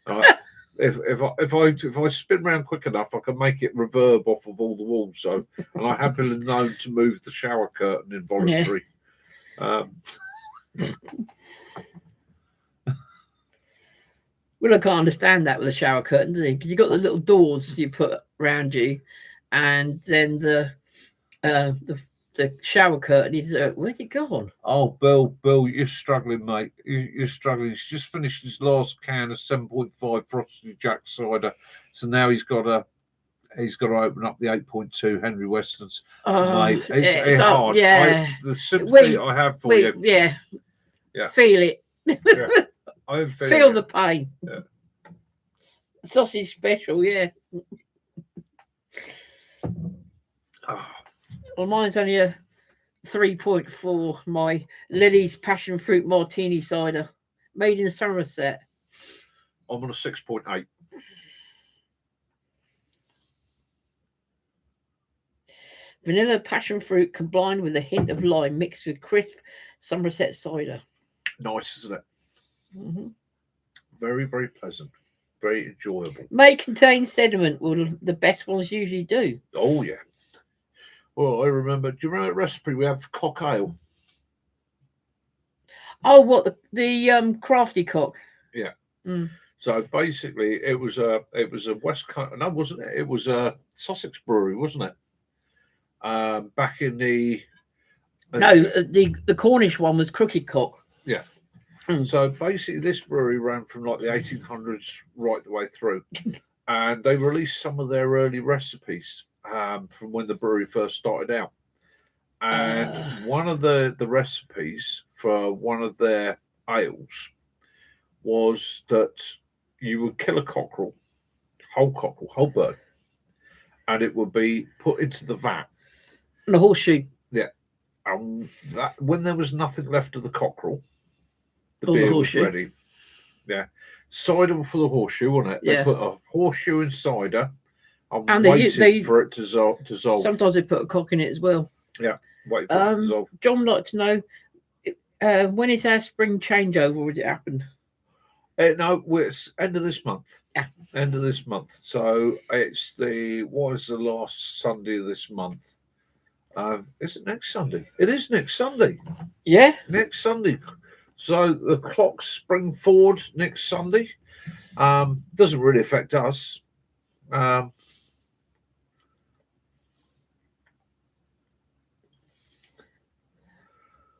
Right. If I spin around quick enough, I can make it reverb off of all the walls. So, and I have been known to move the shower curtain involuntarily. Well, I can't understand that with a shower curtain, do you? Because you've got the little doors you put around you, and then the shower curtain is where's it gone? Oh, Bill, you're struggling, mate. You're struggling. He's just finished his last can of 7.5 Frosty Jack cider, so now he's got to open up the 8.2 Henry Weston's. Mate, it's hard. The sympathy I have for you. Yeah. Yeah. Feel it. Yeah. I feel the pain. Yeah. Sausage special, yeah. Well, mine's only a 3.4. My Lily's passion fruit martini cider, made in Somerset. I'm on a 6.8. Vanilla passion fruit combined with a hint of lime mixed with crisp Somerset cider. Nice, isn't it? Mm-hmm. Very, very pleasant. Very enjoyable. May contain sediment. Well, the best ones usually do. Oh, yeah. Well, I remember. Do you remember that recipe we have for cock ale? Oh, what the crafty cock? Yeah. Mm. So basically, it was a West Coast. No, wasn't it? It was a Sussex brewery, wasn't it? Back in the the Cornish one was Crooked Cock. Yeah. So basically, this brewery ran from like the 1800s right the way through, and they released some of their early recipes from when the brewery first started out. And one of the recipes for one of their ales was that you would kill a cockerel, whole bird, and it would be put into the vat. And a horseshoe. Yeah. And that when there was nothing left of the cockerel, the beer was ready. Yeah. Cider for the horseshoe, wasn't it? Yeah. They put a horseshoe in cider and waited for it to dissolve. Sometimes they put a cock in it as well. Yeah. Wait for it to dissolve. John would like to know, when is our spring changeover? Would it happen? No, it's end of this month. Yeah. End of this month. So it's what is the last Sunday of this month? Is it next Sunday? It is next Sunday. Yeah. Next Sunday. So the clocks spring forward next Sunday. Doesn't really affect us.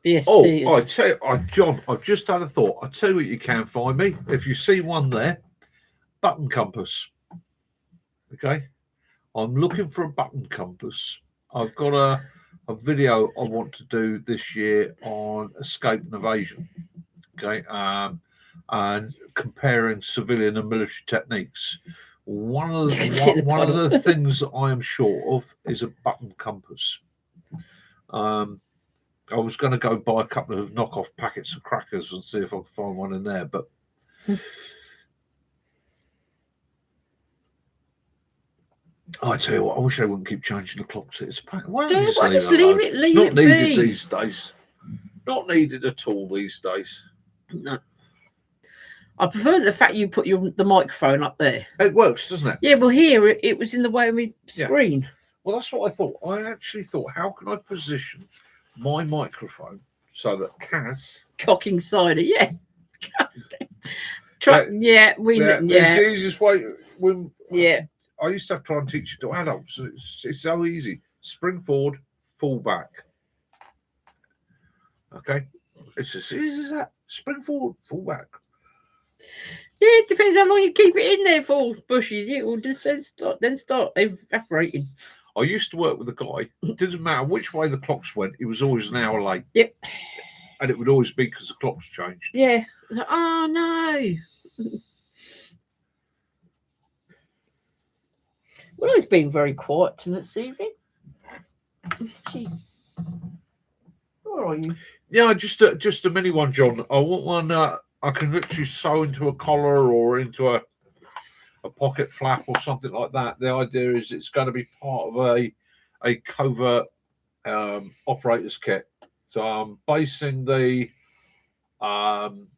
BST. Oh, I tell you, John, I've just had a thought. I tell you what, you can find me if you see one there. Button compass. Okay, I'm looking for a button compass. I've got a video I want to do this year on escape and evasion. Okay, and comparing civilian and military techniques. One of the things that I am short of is a button compass. I was going to go buy a couple of knockoff packets of crackers and see if I could find one in there, but I tell you what, I wish they wouldn't keep changing the clocks. It's a pack. Why don't you just leave it? It's not needed these days. Not needed at all these days. No. I prefer the fact you put the microphone up there. It works, doesn't it? Yeah, well, here it was in the way of my screen. Yeah. Well, that's what I thought. I actually thought, how can I position my microphone so that Kaz cocking cider, yeah. It's the easiest way. I used to have to try and teach it to adults. It's so easy. Spring forward, fall back. Okay, it's as easy as that. Spring forward, fall back. Yeah, it depends how long you keep it in there for, bushes. It will just then start evaporating. I used to work with a guy. It doesn't matter which way the clocks went, he was always an hour late. Yep. And it would always be because the clocks changed. Yeah. Oh, no. Well, it's been very quiet this evening. Where are you? Yeah, just a mini one, John. I want one I can literally sew into a collar or into a pocket flap or something like that. The idea is it's going to be part of a covert operator's kit. So I'm basing the I'm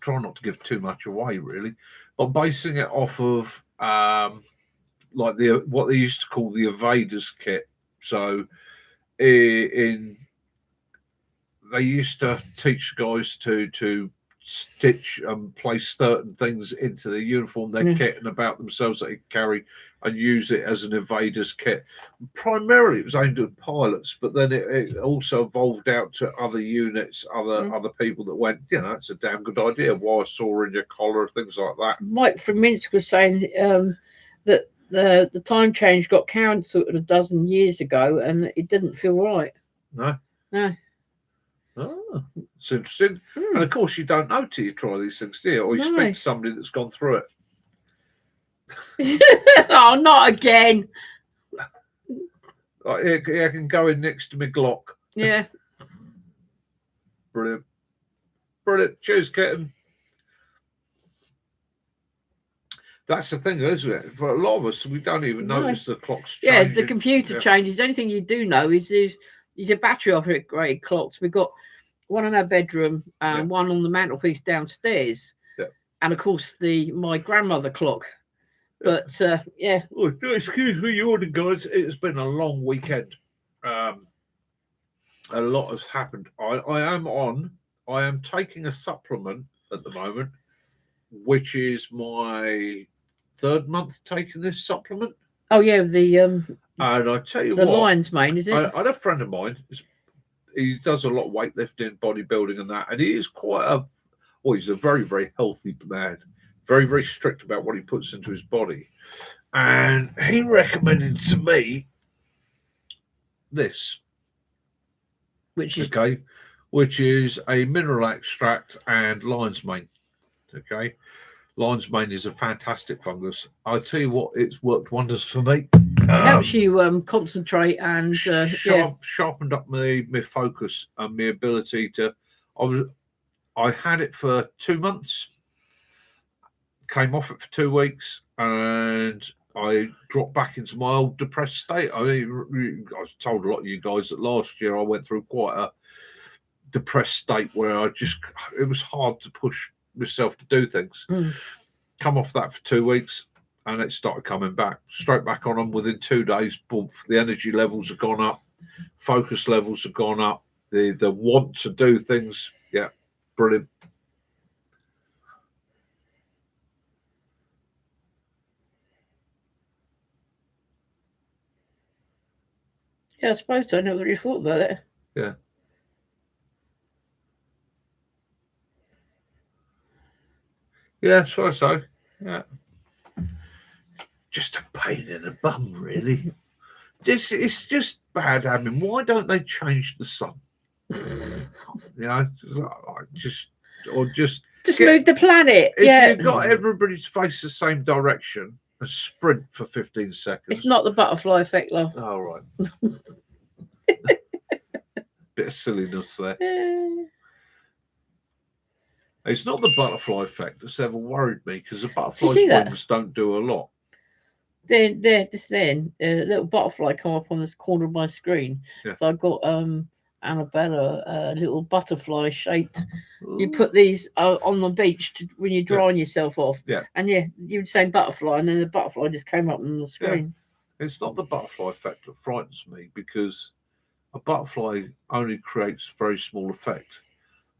trying not to give too much away really, but I'm basing it off of like what they used to call the evaders kit. So they used to teach guys to stitch and place certain things into the uniform, their kit, and about themselves that they carry and use it as an evaders kit. Primarily, it was aimed at pilots, but then it also evolved out to other units, other people that went, it's a damn good idea. Why saw in your collar, things like that. Mike from Minsk was saying that the time change got cancelled a dozen years ago, and it didn't feel right. No. Oh, it's interesting. Mm. And of course, you don't know till you try these things, do you? Or you speak to somebody that's gone through it. Oh, not again. I can go in next to my Glock. Yeah. Brilliant. Cheers, kitten. That's the thing, isn't it? For a lot of us, we don't even notice the clocks changing. Yeah, the computer changes. The only thing you do know is these are battery operated clocks. We've got one in our bedroom and one on the mantelpiece downstairs. Yeah. And of course my grandmother clock. But yeah. Oh, excuse me, you order, guys. It's been a long weekend. A lot has happened. I am taking a supplement at the moment, which is my 3rd month taking this supplement. Oh yeah, and I tell you the what, lion's mane, is it? I had a friend of mine. He does a lot of weightlifting, bodybuilding, and that, and he is he's a very, very healthy man. Very, very strict about what he puts into his body. And he recommended to me this. Which is a mineral extract and lion's mane. Okay. Lion's mane is a fantastic fungus. I tell you what, it's worked wonders for me. It helps you concentrate and sharpened up my focus and my ability to. I had it for 2 months. Came off it for 2 weeks, and I dropped back into my old depressed state. I mean, I told a lot of you guys that last year I went through quite a depressed state where it was hard to push myself to do things. Come off that for 2 weeks, and it started coming back. Straight back on them within 2 days. Boom, the energy levels have gone up, focus levels have gone up, the want to do things. Yeah, brilliant. Yeah, I suppose I never really thought about it. Yeah. Yeah, I suppose so. Yeah. Just a pain in the bum, really. It's just bad having. Why don't they change the sun? Just move the planet. If you've got everybody to face the same direction and sprint for 15 seconds. It's not the butterfly effect, love. Oh, right. Bit of silliness there. It's not the butterfly effect that's ever worried me, because the butterfly's wings don't do a lot. A little butterfly come up on this corner of my screen. Yeah. So I've got Annabella, a little butterfly shaped. Ooh. You put these on the beach when you're drying yourself off. Yeah. And you would say butterfly, and then the butterfly just came up on the screen. Yeah. It's not the butterfly effect that frightens me, because a butterfly only creates a very small effect.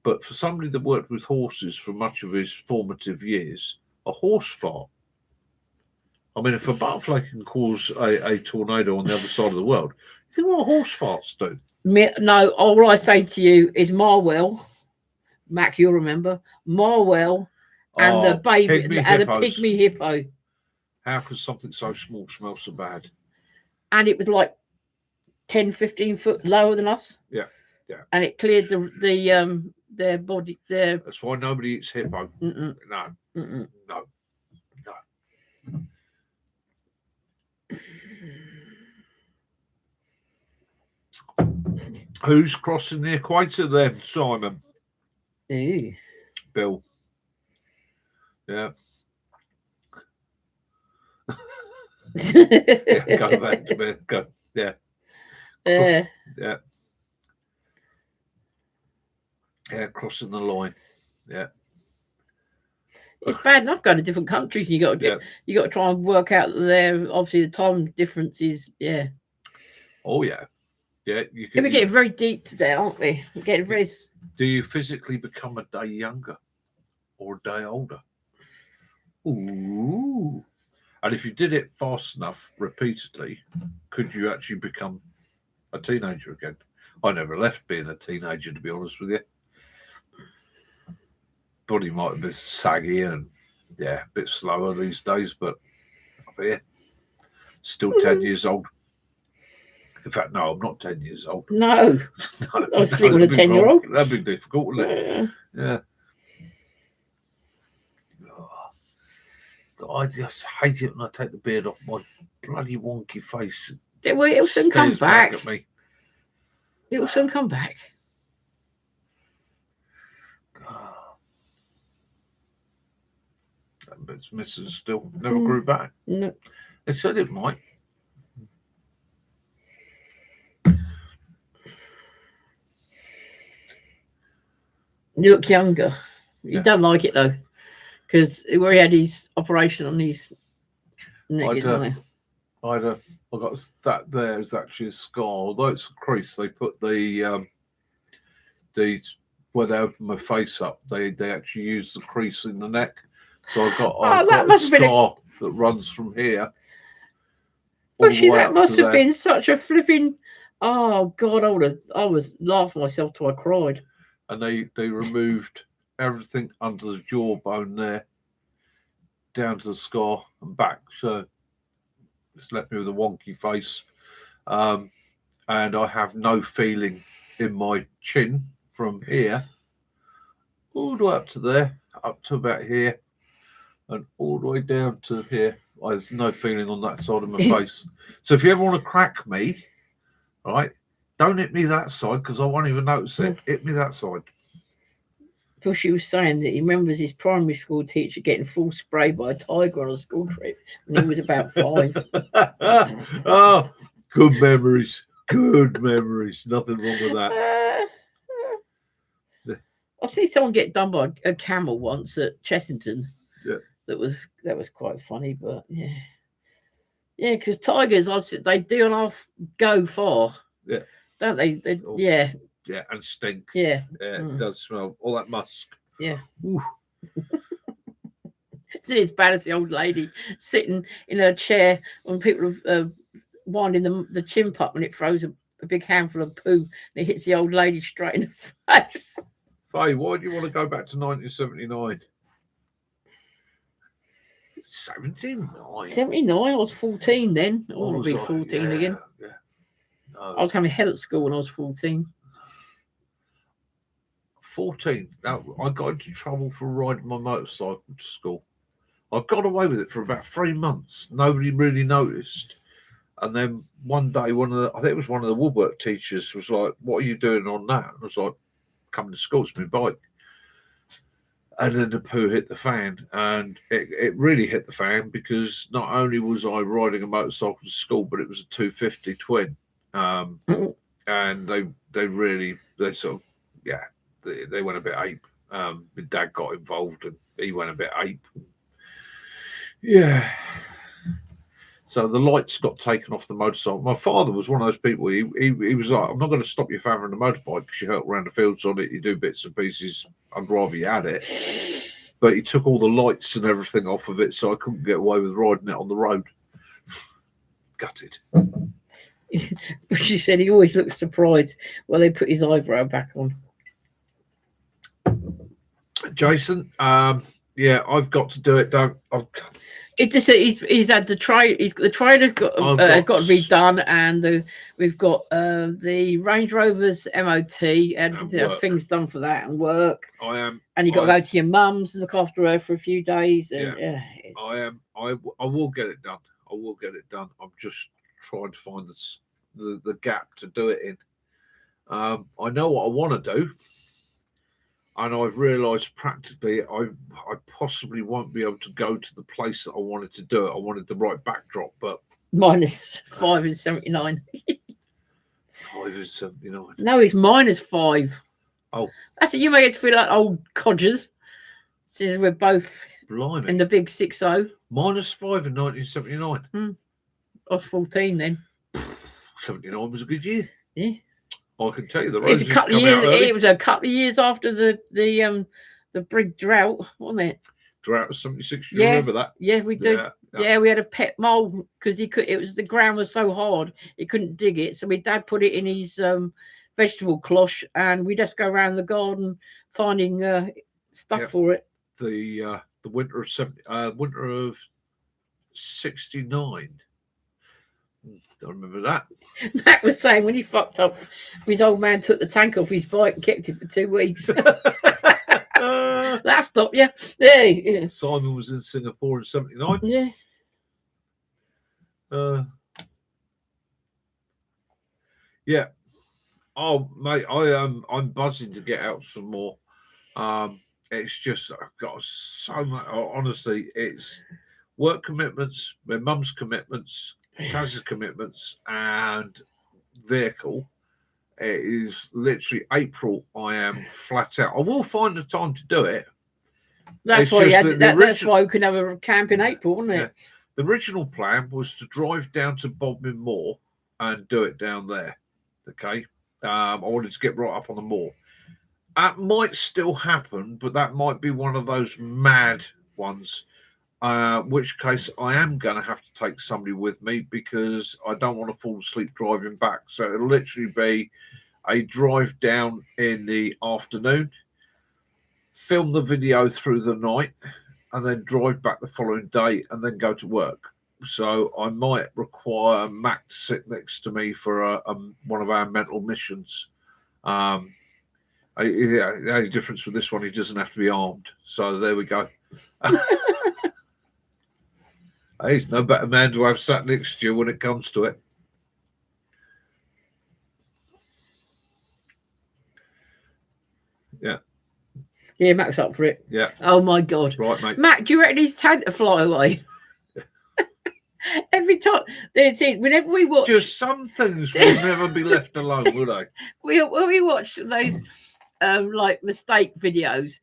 But for somebody that worked with horses for much of his formative years, a horse fart. I mean, if a butterfly can cause a tornado on the other side of the world, you think what horse farts do? No, all I say to you is Marwell, Mac, you'll remember, Marwell and the baby and the pygmy hippo. How could something so small smell so bad? And it was like 10, 15 foot lower than us. Yeah. And it cleared their body. That's why nobody eats hippo. Mm-mm. No. Mm-mm. No. Who's crossing the equator then, Simon? Ooh. Bill. Yeah. Go back to bed. Go. Yeah. Yeah. Yeah, crossing the line. Yeah. It's bad enough going to different countries, and you got to try and work out there. Obviously, the time difference is Oh yeah. Yeah, we're getting very deep today, aren't we? We're getting very. Do you physically become a day younger or a day older? Ooh. And if you did it fast enough, repeatedly, could you actually become a teenager again? I never left being a teenager, to be honest with you. Body might have been saggy and a bit slower these days, but up here, still 10 years old. In fact, no, I'm not 10 years old. No, I was sleeping with a 10-year-old. That'd be difficult, wouldn't it? Yeah. I just hate it when I take the beard off my bloody wonky face. It'll soon come back. At me. It'll soon come back. That bit's missing still. Never grew back. No. They said it might. You look younger. You don't like it though, because where he had his operation on his neck, I got that. There is actually a scar. Although it's a crease, they put the where they open my face up. They actually use the crease in the neck. So I've got a scar that runs from here. That must have been such a flipping. Oh God, I was laughing myself till I cried. And they removed everything under the jawbone there, down to the scar and back. So it's left me with a wonky face. And I have no feeling in my chin from here all the way up to there, up to about here, and all the way down to here. There's no feeling on that side of my face. So if you ever want to crack me, right, don't hit me that side because I won't even notice it. Hit me that side. Because she was saying that he remembers his primary school teacher getting full spray by a tiger on a school trip when he was about 5. Oh, good memories. Good memories. Nothing wrong with that. I see someone get done by a camel once at Chessington. Yeah. That was quite funny, but yeah. Yeah, because tigers, they do not go far. Yeah. Don't they? Yeah. Yeah, and stink. Yeah. It does smell. All that musk. Yeah. Ooh. It's as bad as the old lady sitting in her chair when people are winding the chimp up and it throws a big handful of poo and it hits the old lady straight in the face. Faye, why do you want to go back to 1979? 79. 79? I was 14 then. I want to be 14 again. Yeah. No. I was having hell at school when I was 14. 14. Now, I got into trouble for riding my motorcycle to school. I got away with it for about 3 months. Nobody really noticed. And then one day, I think it was one of the woodwork teachers was like, "What are you doing on that?" And I was like, "Coming to school, it's my bike." And then the poo hit the fan, and it really hit the fan because not only was I riding a motorcycle to school, but it was a 250 twin. And they sort of, they went a bit ape. My dad got involved and he went a bit ape. Yeah. So the lights got taken off the motorcycle. My father was one of those people. He was like, "I'm not going to stop you from having a motorbike because you hurt around the fields on it. You do bits and pieces. I'd rather you had it." But he took all the lights and everything off of it, so I couldn't get away with riding it on the road. Gutted. She said he always looks surprised when they put his eyebrow back on. Jason, I've got to do it. It just he's had the trailer's got to be done, and we've got the Range Rover's MOT and things done for that and work. And you got to go to your mum's and look after her for a few days. And, I will get it done. I will get it done. I'm just trying to find the gap to do it in. I know what I want to do. And I've realised practically I possibly won't be able to go to the place that I wanted to do it. I wanted the right backdrop, but -5 is 79. 5 is 79. No, it's -5. Oh, that's it. You make it feel like old codgers, since we're both in the big 60. -5 in 1979. I was 14 then. 79 was a good year. Yeah. I can tell you the It was a couple of years. It was a couple of years after the big drought, wasn't it? Drought of 76. You Yeah. remember that? Yeah, we did. Yeah, Yeah, we had a pet mole because he could. It was the ground was so hard he couldn't dig it. So my dad put it in his vegetable cloche, and we'd just go around the garden finding stuff Yep. for it. The winter of 69. Don't remember that. Matt was saying when he fucked up, his old man took the tank off his bike and kept it for 2 weeks. That stopped you. Yeah. Simon was in Singapore in 79. Yeah. Yeah. Oh, mate, I'm buzzing to get out some more. It's just I've got so much. Honestly, it's work commitments, my mum's commitments, Kaz's commitments, and vehicle. It is literally April. I am flat out. I will find the time to do it. That's why that's why we can have a camp in April, wasn't it? Yeah, the original plan was to drive down to Bodmin Moor and do it down there. Okay. I wanted to get right up on the moor. That might still happen, but that might be one of those mad ones. Which case I am going to have to take somebody with me because I don't want to fall asleep driving back. So it'll literally be a drive down in the afternoon, film the video through the night, and then drive back the following day and then go to work. So I might require Mac to sit next to me for one of our mental missions. The only difference with this one, he doesn't have to be armed. So there we go. He's no better man to have sat next to you when it comes to it. Yeah. Yeah, Mac's up for it. Yeah. Oh my God. Right, mate. Mac, do you reckon he's had to fly away? Every time, whenever we watch, just some things will never be left alone, will they? When we watch those like mistake videos,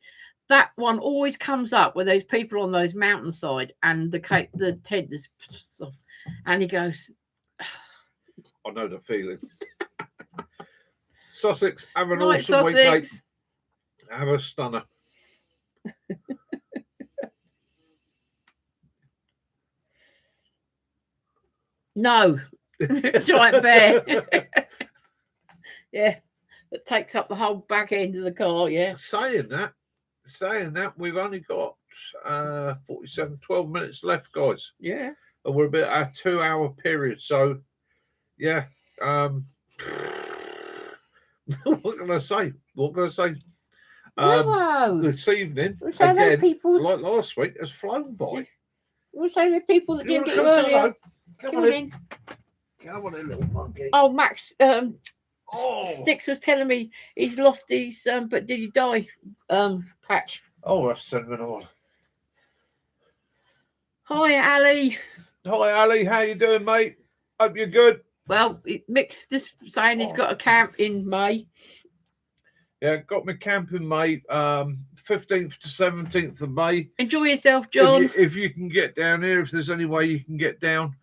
that one always comes up where those people on those mountainside and the tent is, and he goes, I know the feeling. Sussex, have an right, awesome week, mate. Sussex. Have a stunner. No, giant bear. Yeah, that takes up the whole back end of the car. Yeah. Saying that, we've only got 12 minutes left, guys. Yeah. And we're about our 2-hour period. So, yeah. What can I say? Whoa. This evening, again, like last week, has flown by. We're saying the people that didn't get you earlier. Come on in. Come on in, little monkey. Oh, Max, Sticks was telling me he's lost his but did he die patch. Oh, that's sending on. Hi, Ali. Hi, Ali. How you doing, mate? Hope you're good. Well, Mick's just saying he's got a camp in May. Yeah, got my camp in May, 15th to 17th of May. Enjoy yourself, John. If you can get down here, if there's any way you can get down,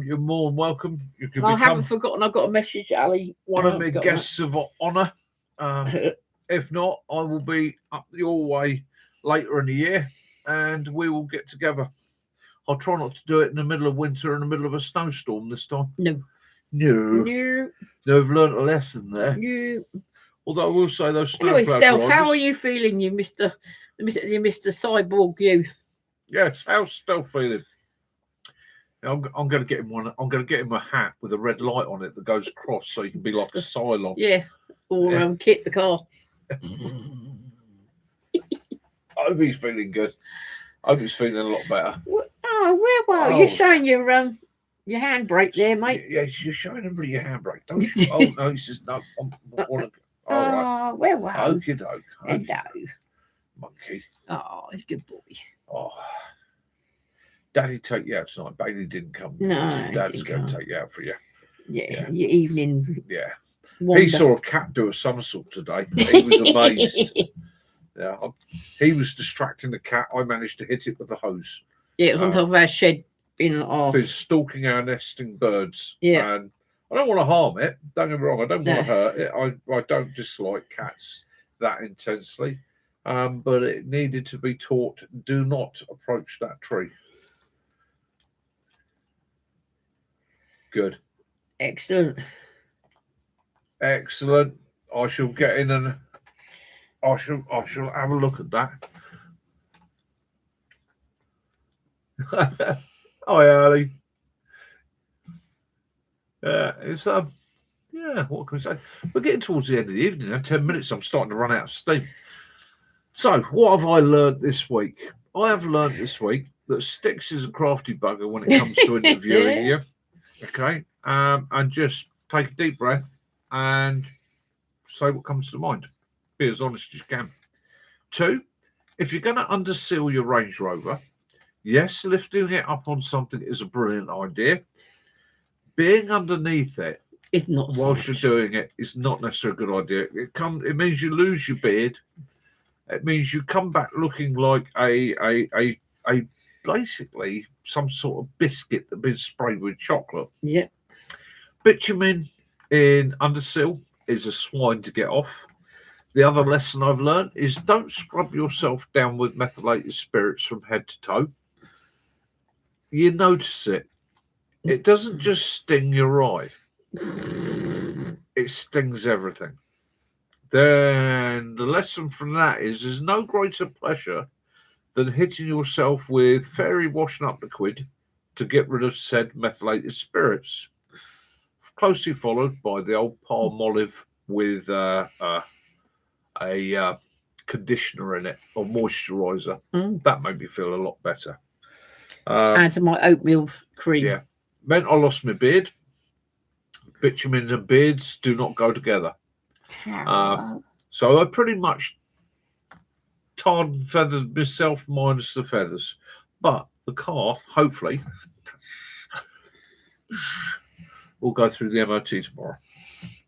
you're more than welcome. You can I haven't forgotten. I got a message, Ali. One of my guests of honour. If not, I will be up your way later in the year, and we will get together. I'll try not to do it in the middle of winter, in the middle of a snowstorm this time. No. I've learnt a lesson there. No. Although I will say those snow anyway, clouds Stealth, how are you feeling, you Mr. Cyborg? You? Yes, how's Stealth feeling? I'm going to get him one. I'm going to get him a hat with a red light on it that goes across, so he can be like a Cylon. Yeah, or kit the car. I hope he's feeling good. I hope he's feeling a lot better. Oh, where were you showing your handbrake there, mate? Yeah, you're showing him your handbrake, don't you? Oh no, he says no. All right. Where were you? Okie doke. Hello, monkey. Oh, he's a good boy. Oh, Daddy take you out tonight. Bailey didn't come. No, Dad's going to take you out for you. Yeah, your evening. Yeah. Wander. He saw a cat do a somersault today. He was amazed. Yeah, he was distracting the cat. I managed to hit it with the hose. Yeah, it was on top of our shed being off. Been stalking our nesting birds. Yeah. And I don't want to harm it. Don't get me wrong. I don't want to hurt it. I don't dislike cats that intensely. but it needed to be taught, do not approach that tree. Good. Excellent. Excellent. I shall get in and I shall have a look at that. Hi, Ali. It's yeah, what can we say? We're getting towards the end of the evening now. 10 minutes, I'm starting to run out of steam. So, what have I learned this week? I have learned this week that Sticks is a crafty bugger when it comes to interviewing you. Okay. And just take a deep breath and say what comes to mind. Be as honest as you can. 2, if you're going to underseal your Range Rover, yes, lifting it up on something is a brilliant idea. Being underneath it, It's not whilst you're doing it, is not necessarily a good idea. It means you lose your beard. It means you come back looking like a basically some sort of biscuit that's been sprayed with chocolate. Yeah. Bitumen in underseal is a swine to get off. The other lesson I've learned is don't scrub yourself down with methylated spirits from head to toe. You notice it. It doesn't just sting your eye. It stings everything. Then the lesson from that is there's no greater pleasure than hitting yourself with fairy washing up liquid to get rid of said methylated spirits. Closely followed by the old palm olive with a conditioner in it or moisturizer. That made me feel a lot better. Add to my oatmeal cream. Yeah. Meant I lost my beard. Bitumen and beards do not go together. So I pretty much tarred and feathered myself minus the feathers. But the car, hopefully, will go through the MOT tomorrow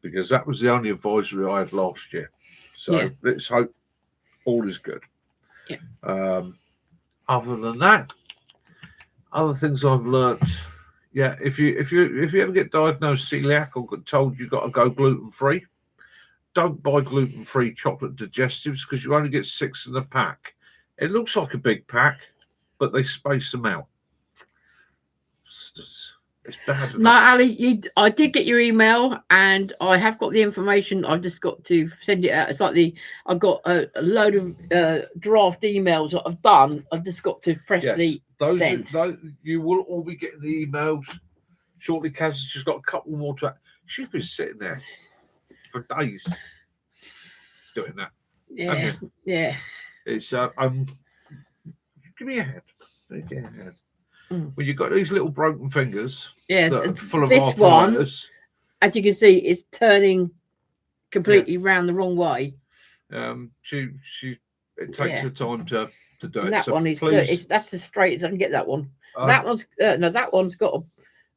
because that was the only advisory I had last year. So let's hope all is good. Yeah. Other than that, other things I've learnt. Yeah, if you ever get diagnosed celiac or got told you've got to go gluten-free, don't buy gluten-free chocolate digestives because you only get 6 in a pack. It looks like a big pack, but they space them out. It's bad enough. No, Ali, I did get your email and I have got the information. I've just got to send it out. It's like I've got a load of draft emails that I've done. I've just got to press the send. You will all be getting the emails shortly. Kaz has just got a couple more to. She's been sitting there for days doing that. Yeah, yeah. It's give me a hand. Give me a hand. When you've got these little broken fingers, that are full of arthritis. As you can see, is turning completely round the wrong way. It takes her time to do it. That so one is please, that's as straight as I can get that one. That one's no, that one's got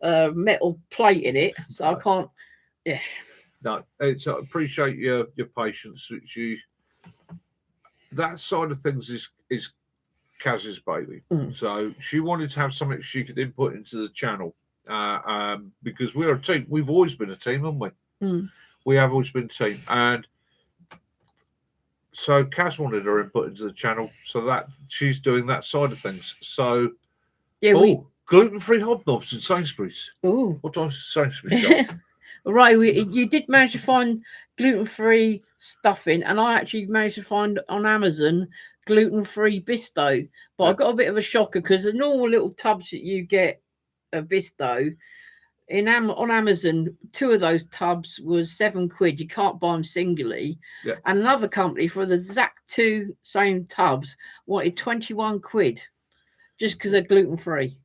a metal plate in it, so I can't. Yeah. No, I appreciate your patience. That side of things is Kaz's baby. So she wanted to have something she could input into the channel because we're a team. We've always been a team, haven't we? We have always been a team. And so Kaz wanted her input into the channel so that she's doing that side of things. So, gluten-free hobnobs in Sainsbury's. Oh. What time's Sainsbury's got? Right, you did manage to find gluten-free stuffing, and I actually managed to find on Amazon gluten-free Bisto, but I got a bit of a shocker because the normal little tubs that you get of Bisto on Amazon, 2 of those tubs was £7. You can't buy them singly. And another company for the exact 2 same tubs wanted £21 just because they're gluten-free.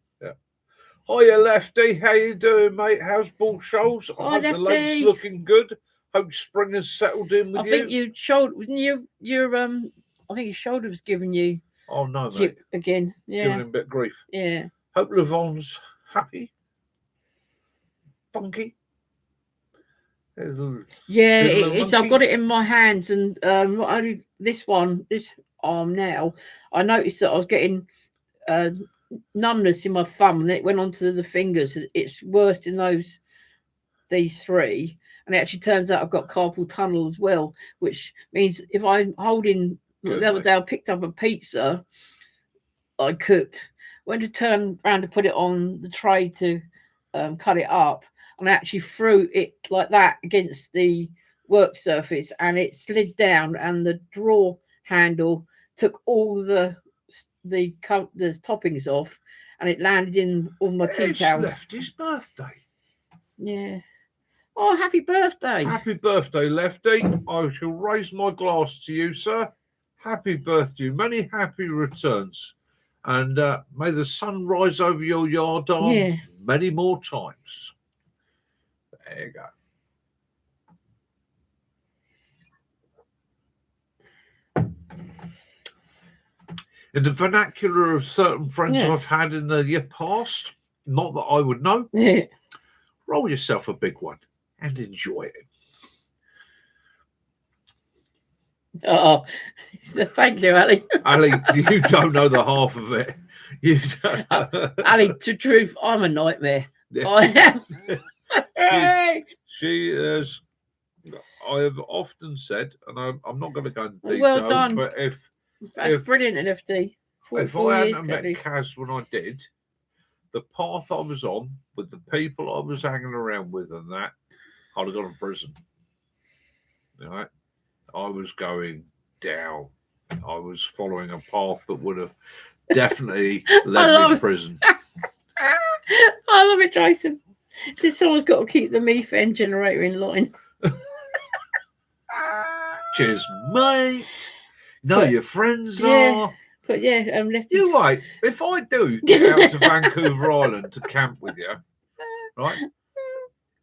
Hiya, Lefty. How you doing, mate? How's ball shows? I hope the leg's looking good. Hope spring has settled in with you. I think I think your shoulder was giving you. Oh no, mate. Again, yeah. Giving him a bit of grief. Yeah. Hope Levon's happy. Funky. Yeah, I've got it in my hands, and not only this arm now. I noticed that I was getting numbness in my thumb, and it went onto the fingers. It's worse in these 3, and it actually turns out I've got carpal tunnel as well, which means if I'm holding The other day I picked up a pizza I cooked, went to turn around to put it on the tray to cut it up, and I actually threw it like that against the work surface, and it slid down, and the drawer handle took all the toppings off, and it landed in all my tea towels. Left his birthday. Yeah. Oh, happy birthday. Happy birthday, Lefty. I shall raise my glass to you, sir. Happy birthday. Many happy returns. And may the sun rise over your yard arm many more times. There you go. In the vernacular of certain friends I've had in the past, not that I would know, roll yourself a big one and enjoy it. Oh, thank you, Ali. Ali, you don't know the half of it. You don't know. Ali, to truth, I'm a nightmare. I am. She is. I have often said, and I'm not going to go into details, well done. but That's brilliant, NFT. If I hadn't met Kaz when I did, the path I was on with the people I was hanging around with and that, I'd have gone to prison. Right? I was going down. I was following a path that would have definitely led me to prison. I love it, Jason. Someone's got to keep the methane generator in line. Cheers, mate. No, your friends are. But left. You're right. If I do get out to Vancouver Island to camp with you, right?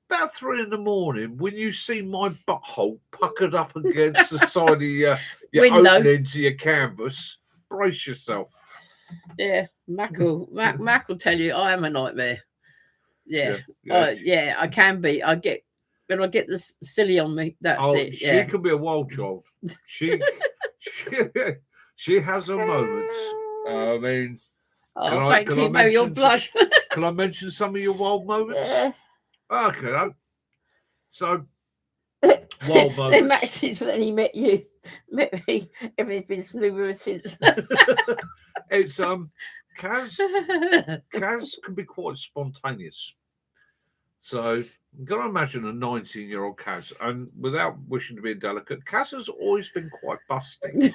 About 3 in the morning, when you see my butthole puckered up against the side of your opening to your canvas, brace yourself. Yeah, Mac will tell you I am a nightmare. Yeah, I can be. When I get the silly on me, that's it. She could be a wild child. She has her moments. I mean, thank you. Maybe you'll blush. Can I mention some of your wild moments? Yeah. Okay. So, wild moments. Max says when he met me, everything's been smooth ever since. It's Kaz can be quite spontaneous. So you've got to imagine a 19-year-old Kaz, and without wishing to be indelicate, Kaz has always been quite busty.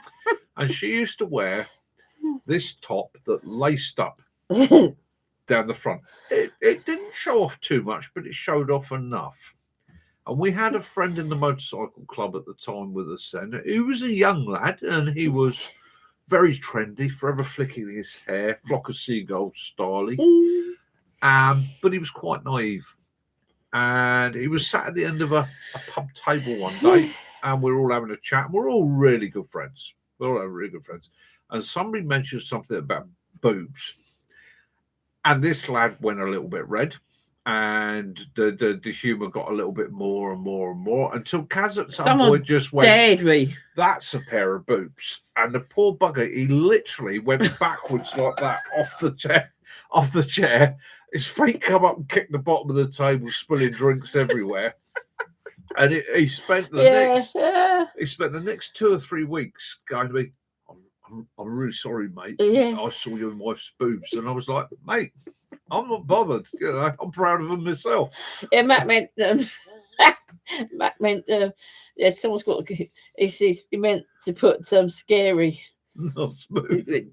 And she used to wear this top that laced up down the front. It didn't show off too much, but it showed off enough. And we had a friend in the motorcycle club at the time with us then. He was a young lad, and he was very trendy, forever flicking his hair, flock of seagulls style. But he was quite naive. And he was sat at the end of a pub table one day, and we were all having a chat. And we're all really good friends. And somebody mentioned something about boobs. And this lad went a little bit red, and the humour got a little bit more and more and more until Kaz at some point just went, dared me. That's a pair of boobs. And the poor bugger, he literally went backwards like that off the chair. His feet come up and kicked the bottom of the table, spilling drinks everywhere. And he spent the next 2 or 3 weeks going to me, I'm really sorry, mate. Yeah. I saw your wife's boobs, and I was like, mate, I'm not bothered. You know, I'm proud of them myself. Yeah, Matt meant. Someone's got. He meant to put some scary. Not smooth.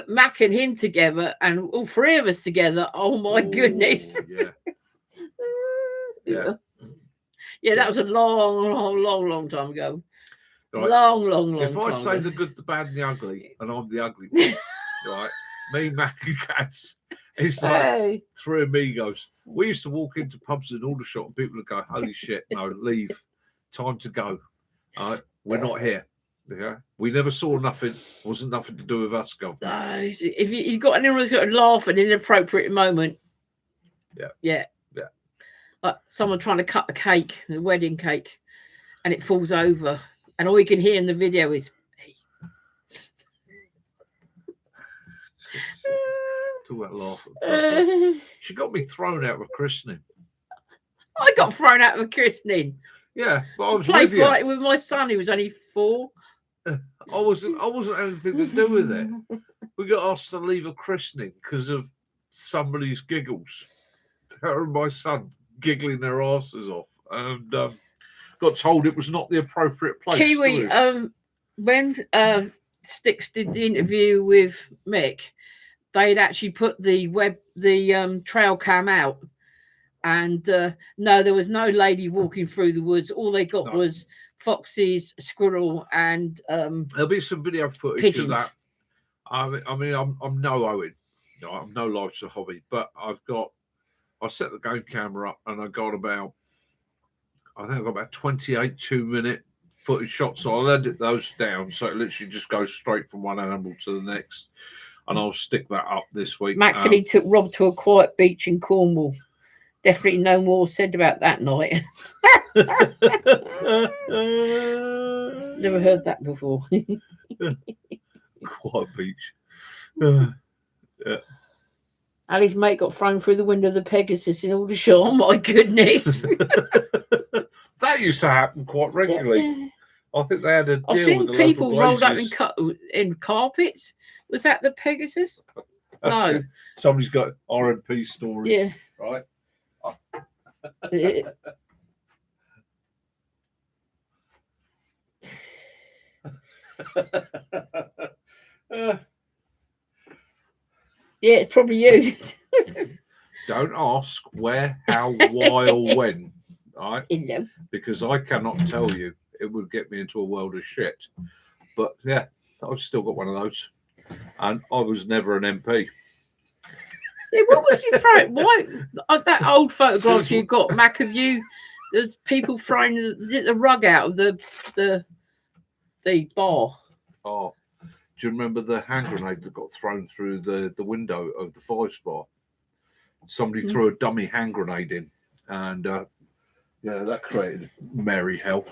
Mac and him together, and all 3 of us together. Oh my goodness! Yeah, that was a long time ago. Right. Long If I time say ago. the good, the bad, and the ugly, and I'm the ugly one, right? Me, Mac, and Kaz, it's like 3 amigos. We used to walk into pubs in Aldershot, and people would go, "Holy shit, no, leave, time to go. We're not here." Yeah, we never saw nothing. Wasn't nothing to do with us, government. If you've got anyone who's got to laugh at an inappropriate moment, yeah. Like someone trying to cut a cake, a wedding cake, and it falls over, and all you can hear in the video is me. Talk about laughing. She got me thrown out of a christening. I got thrown out of a christening. Yeah, but I was played fight with my son, who was only 4. I wasn't anything to do with it. We got asked to leave a christening because of somebody's giggles. Her and my son giggling their asses off, and got told it was not the appropriate place. Kiwi, when Sticks did the interview with Mick, they'd actually put the trail cam out, and no, there was no lady walking through the woods. All they got was foxes, squirrel, and there'll be some video footage pigeons. of that. I mean, I'm no Owen, I'm no Life's a Hobby, but I set the game camera up, and I got about 28 2-minute footage shots. So I'll edit those down so it literally just goes straight from one animal to the next, and I'll stick that up this week. Maxley took Rob to a quiet beach in Cornwall. Definitely no more said about that night. Never heard that before. Quiet beach. Yeah. Ali's mate got thrown through the window of the Pegasus in Aldershot. Oh my goodness. That used to happen quite regularly. Yeah. I think they had a deal I've seen with the people local rolled up glaziers. in carpets. Was that the Pegasus? No. Somebody's got RMP stories. Yeah. Right. Yeah, it's probably you. Don't ask where, how, why, or when. Right? Hello. Because I cannot tell you. It would get me into a world of shit. But yeah, I've still got one of those. And I was never an MP. Yeah, what was you throwing? Why that old photograph you got, Mac, of you? There's people throwing the rug out of the bar. Oh, do you remember the hand grenade that got thrown through the window of the Five Star? Somebody threw a dummy hand grenade in, and yeah, that created merry hell.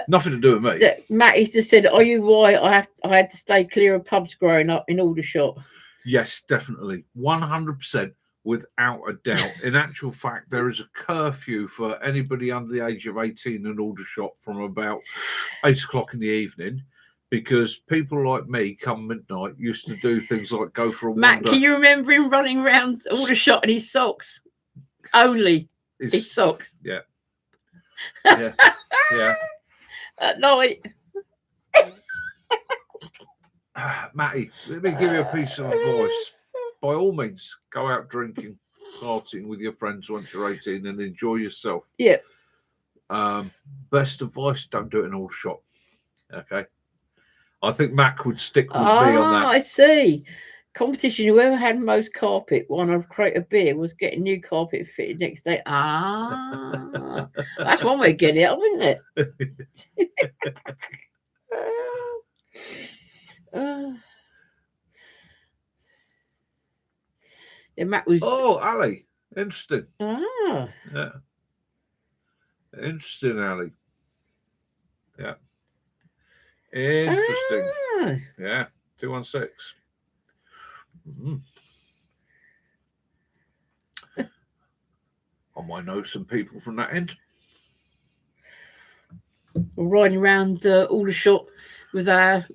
Nothing to do with me. Matty's just said, "Are you why I had to stay clear of pubs growing up in Aldershot?" Yes, definitely, 100%, without a doubt. In actual fact, there is a curfew for anybody under the age of 18 in Aldershot from about 8 o'clock in the evening, because people like me, come midnight, used to do things like go for a Matt, wander. can you remember him running around Aldershot in his socks? Only his socks. Yeah. Yeah. Yeah. At night. Matty, let me give you a piece of advice. By all means, go out drinking, partying with your friends once you're 18 and enjoy yourself. Yeah. Best advice, don't do it in Aldershot. Okay. I think Mac would stick with me on that. I see. Competition, whoever had most carpet won a crate of beer was getting new carpet fitted next day. That's one way of getting it up, isn't it? Yeah, Matt was. Oh, Ali. Interesting. Yeah. Interesting, Ali. Yeah. Interesting. Yeah. 216. I might know some people from that end. We're riding around Aldershot with our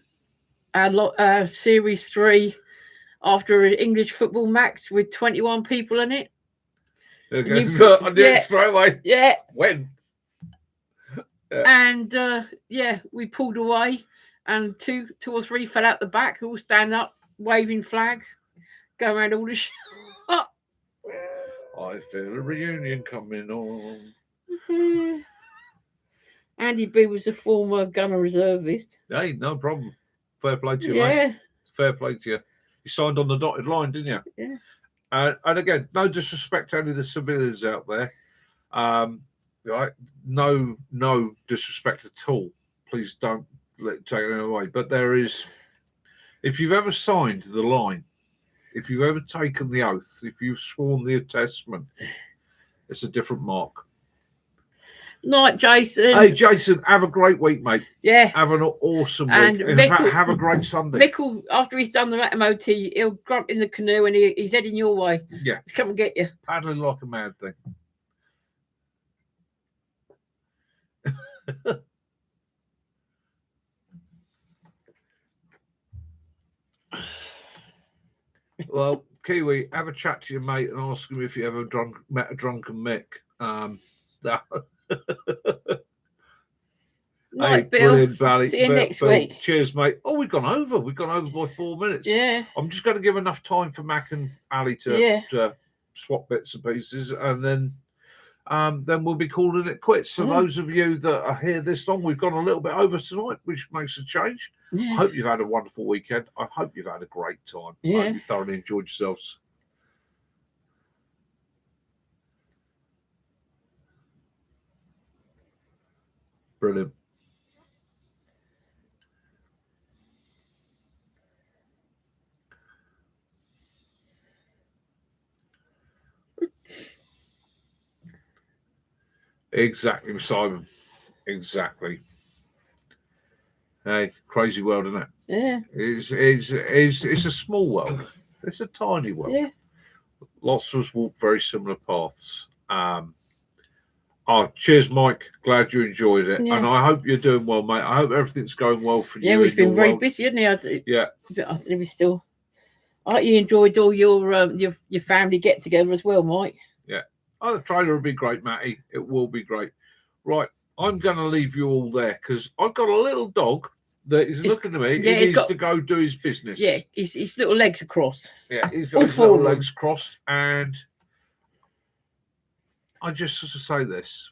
Series 3 after an English football match with 21 people in it. Okay. So I did it straight away. Yeah. When? Yeah. And we pulled away, and two or three fell out the back, all standing up, waving flags, going around Aldershot. I feel a reunion coming on. Andy B was a former gunner reservist. Hey, no problem. Fair play to you, yeah. mate. Fair play to you. You signed on the dotted line, didn't you? Yeah. And again, no disrespect to any of the civilians out there. Right? No disrespect at all. Please don't take it away. But there is, if you've ever signed the line, if you've ever taken the oath, if you've sworn the attestment, it's a different mark. Night, Jason. Hey, Jason, have a great week, mate. Yeah. Have an awesome week. And In fact, have a great Sunday. Mick, after he's done the MOT, he'll grunt in the canoe and he's heading your way. Yeah. He's come and get you. Paddling like a mad thing. Well, Kiwi, have a chat to your mate and ask him if you ever met a drunken Mick. Night, Hey, Bill. brilliant, Bally. See you next week. Cheers, mate. Oh, we've gone over. We've gone over by 4 minutes. Yeah. I'm just going to give enough time for Mac and Ali to swap bits and pieces, and then we'll be calling it quits. So those of you that are here this long, we've gone a little bit over tonight, which makes a change. Yeah. I hope you've had a wonderful weekend. I hope you've had a great time. I hope you thoroughly enjoyed yourselves. Brilliant. Exactly, Simon. Exactly. Hey, crazy world, isn't it? Yeah. It's a small world. It's a tiny world. Yeah. Lots of us walk very similar paths. Cheers, Mike. Glad you enjoyed it, and I hope you're doing well, mate. I hope everything's going well for you. Yeah, we've been very busy, haven't we? Yeah. We still. I hope you enjoyed all your family get together as well, Mike. Yeah. Oh, the trailer will be great, Matty. It will be great. Right, I'm going to leave you all there because I've got a little dog that is looking at me. Yeah, he needs to go do his business. Yeah, his little legs are crossed. Yeah, he's got his little legs crossed, and I just sort of say this: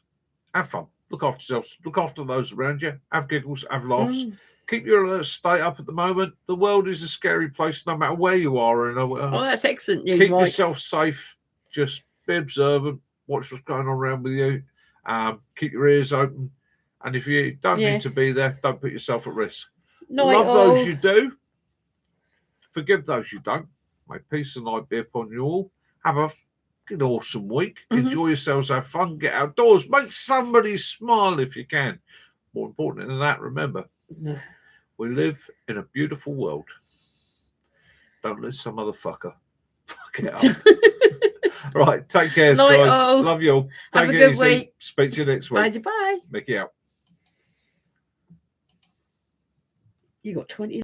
have fun, look after yourselves, look after those around you, have giggles, have laughs. Keep your alert state up at the moment. The world is a scary place, no matter where you are. And oh, that's excellent news, keep Mike. yourself safe. Just be observant. Watch what's going on around with you. Keep your ears open. And if you don't need to be there, don't put yourself at risk. Love those you do. Forgive those you don't. May peace and light be upon you all. Have a fucking awesome week. Enjoy yourselves. Have fun. Get outdoors. Make somebody smile if you can. More important than that, remember, we live in a beautiful world. Don't let some other fucker fuck it up. Right, take care, guys. Love you all. Have a good week. Speak to you next week. Bye. Mickey out. You got 20.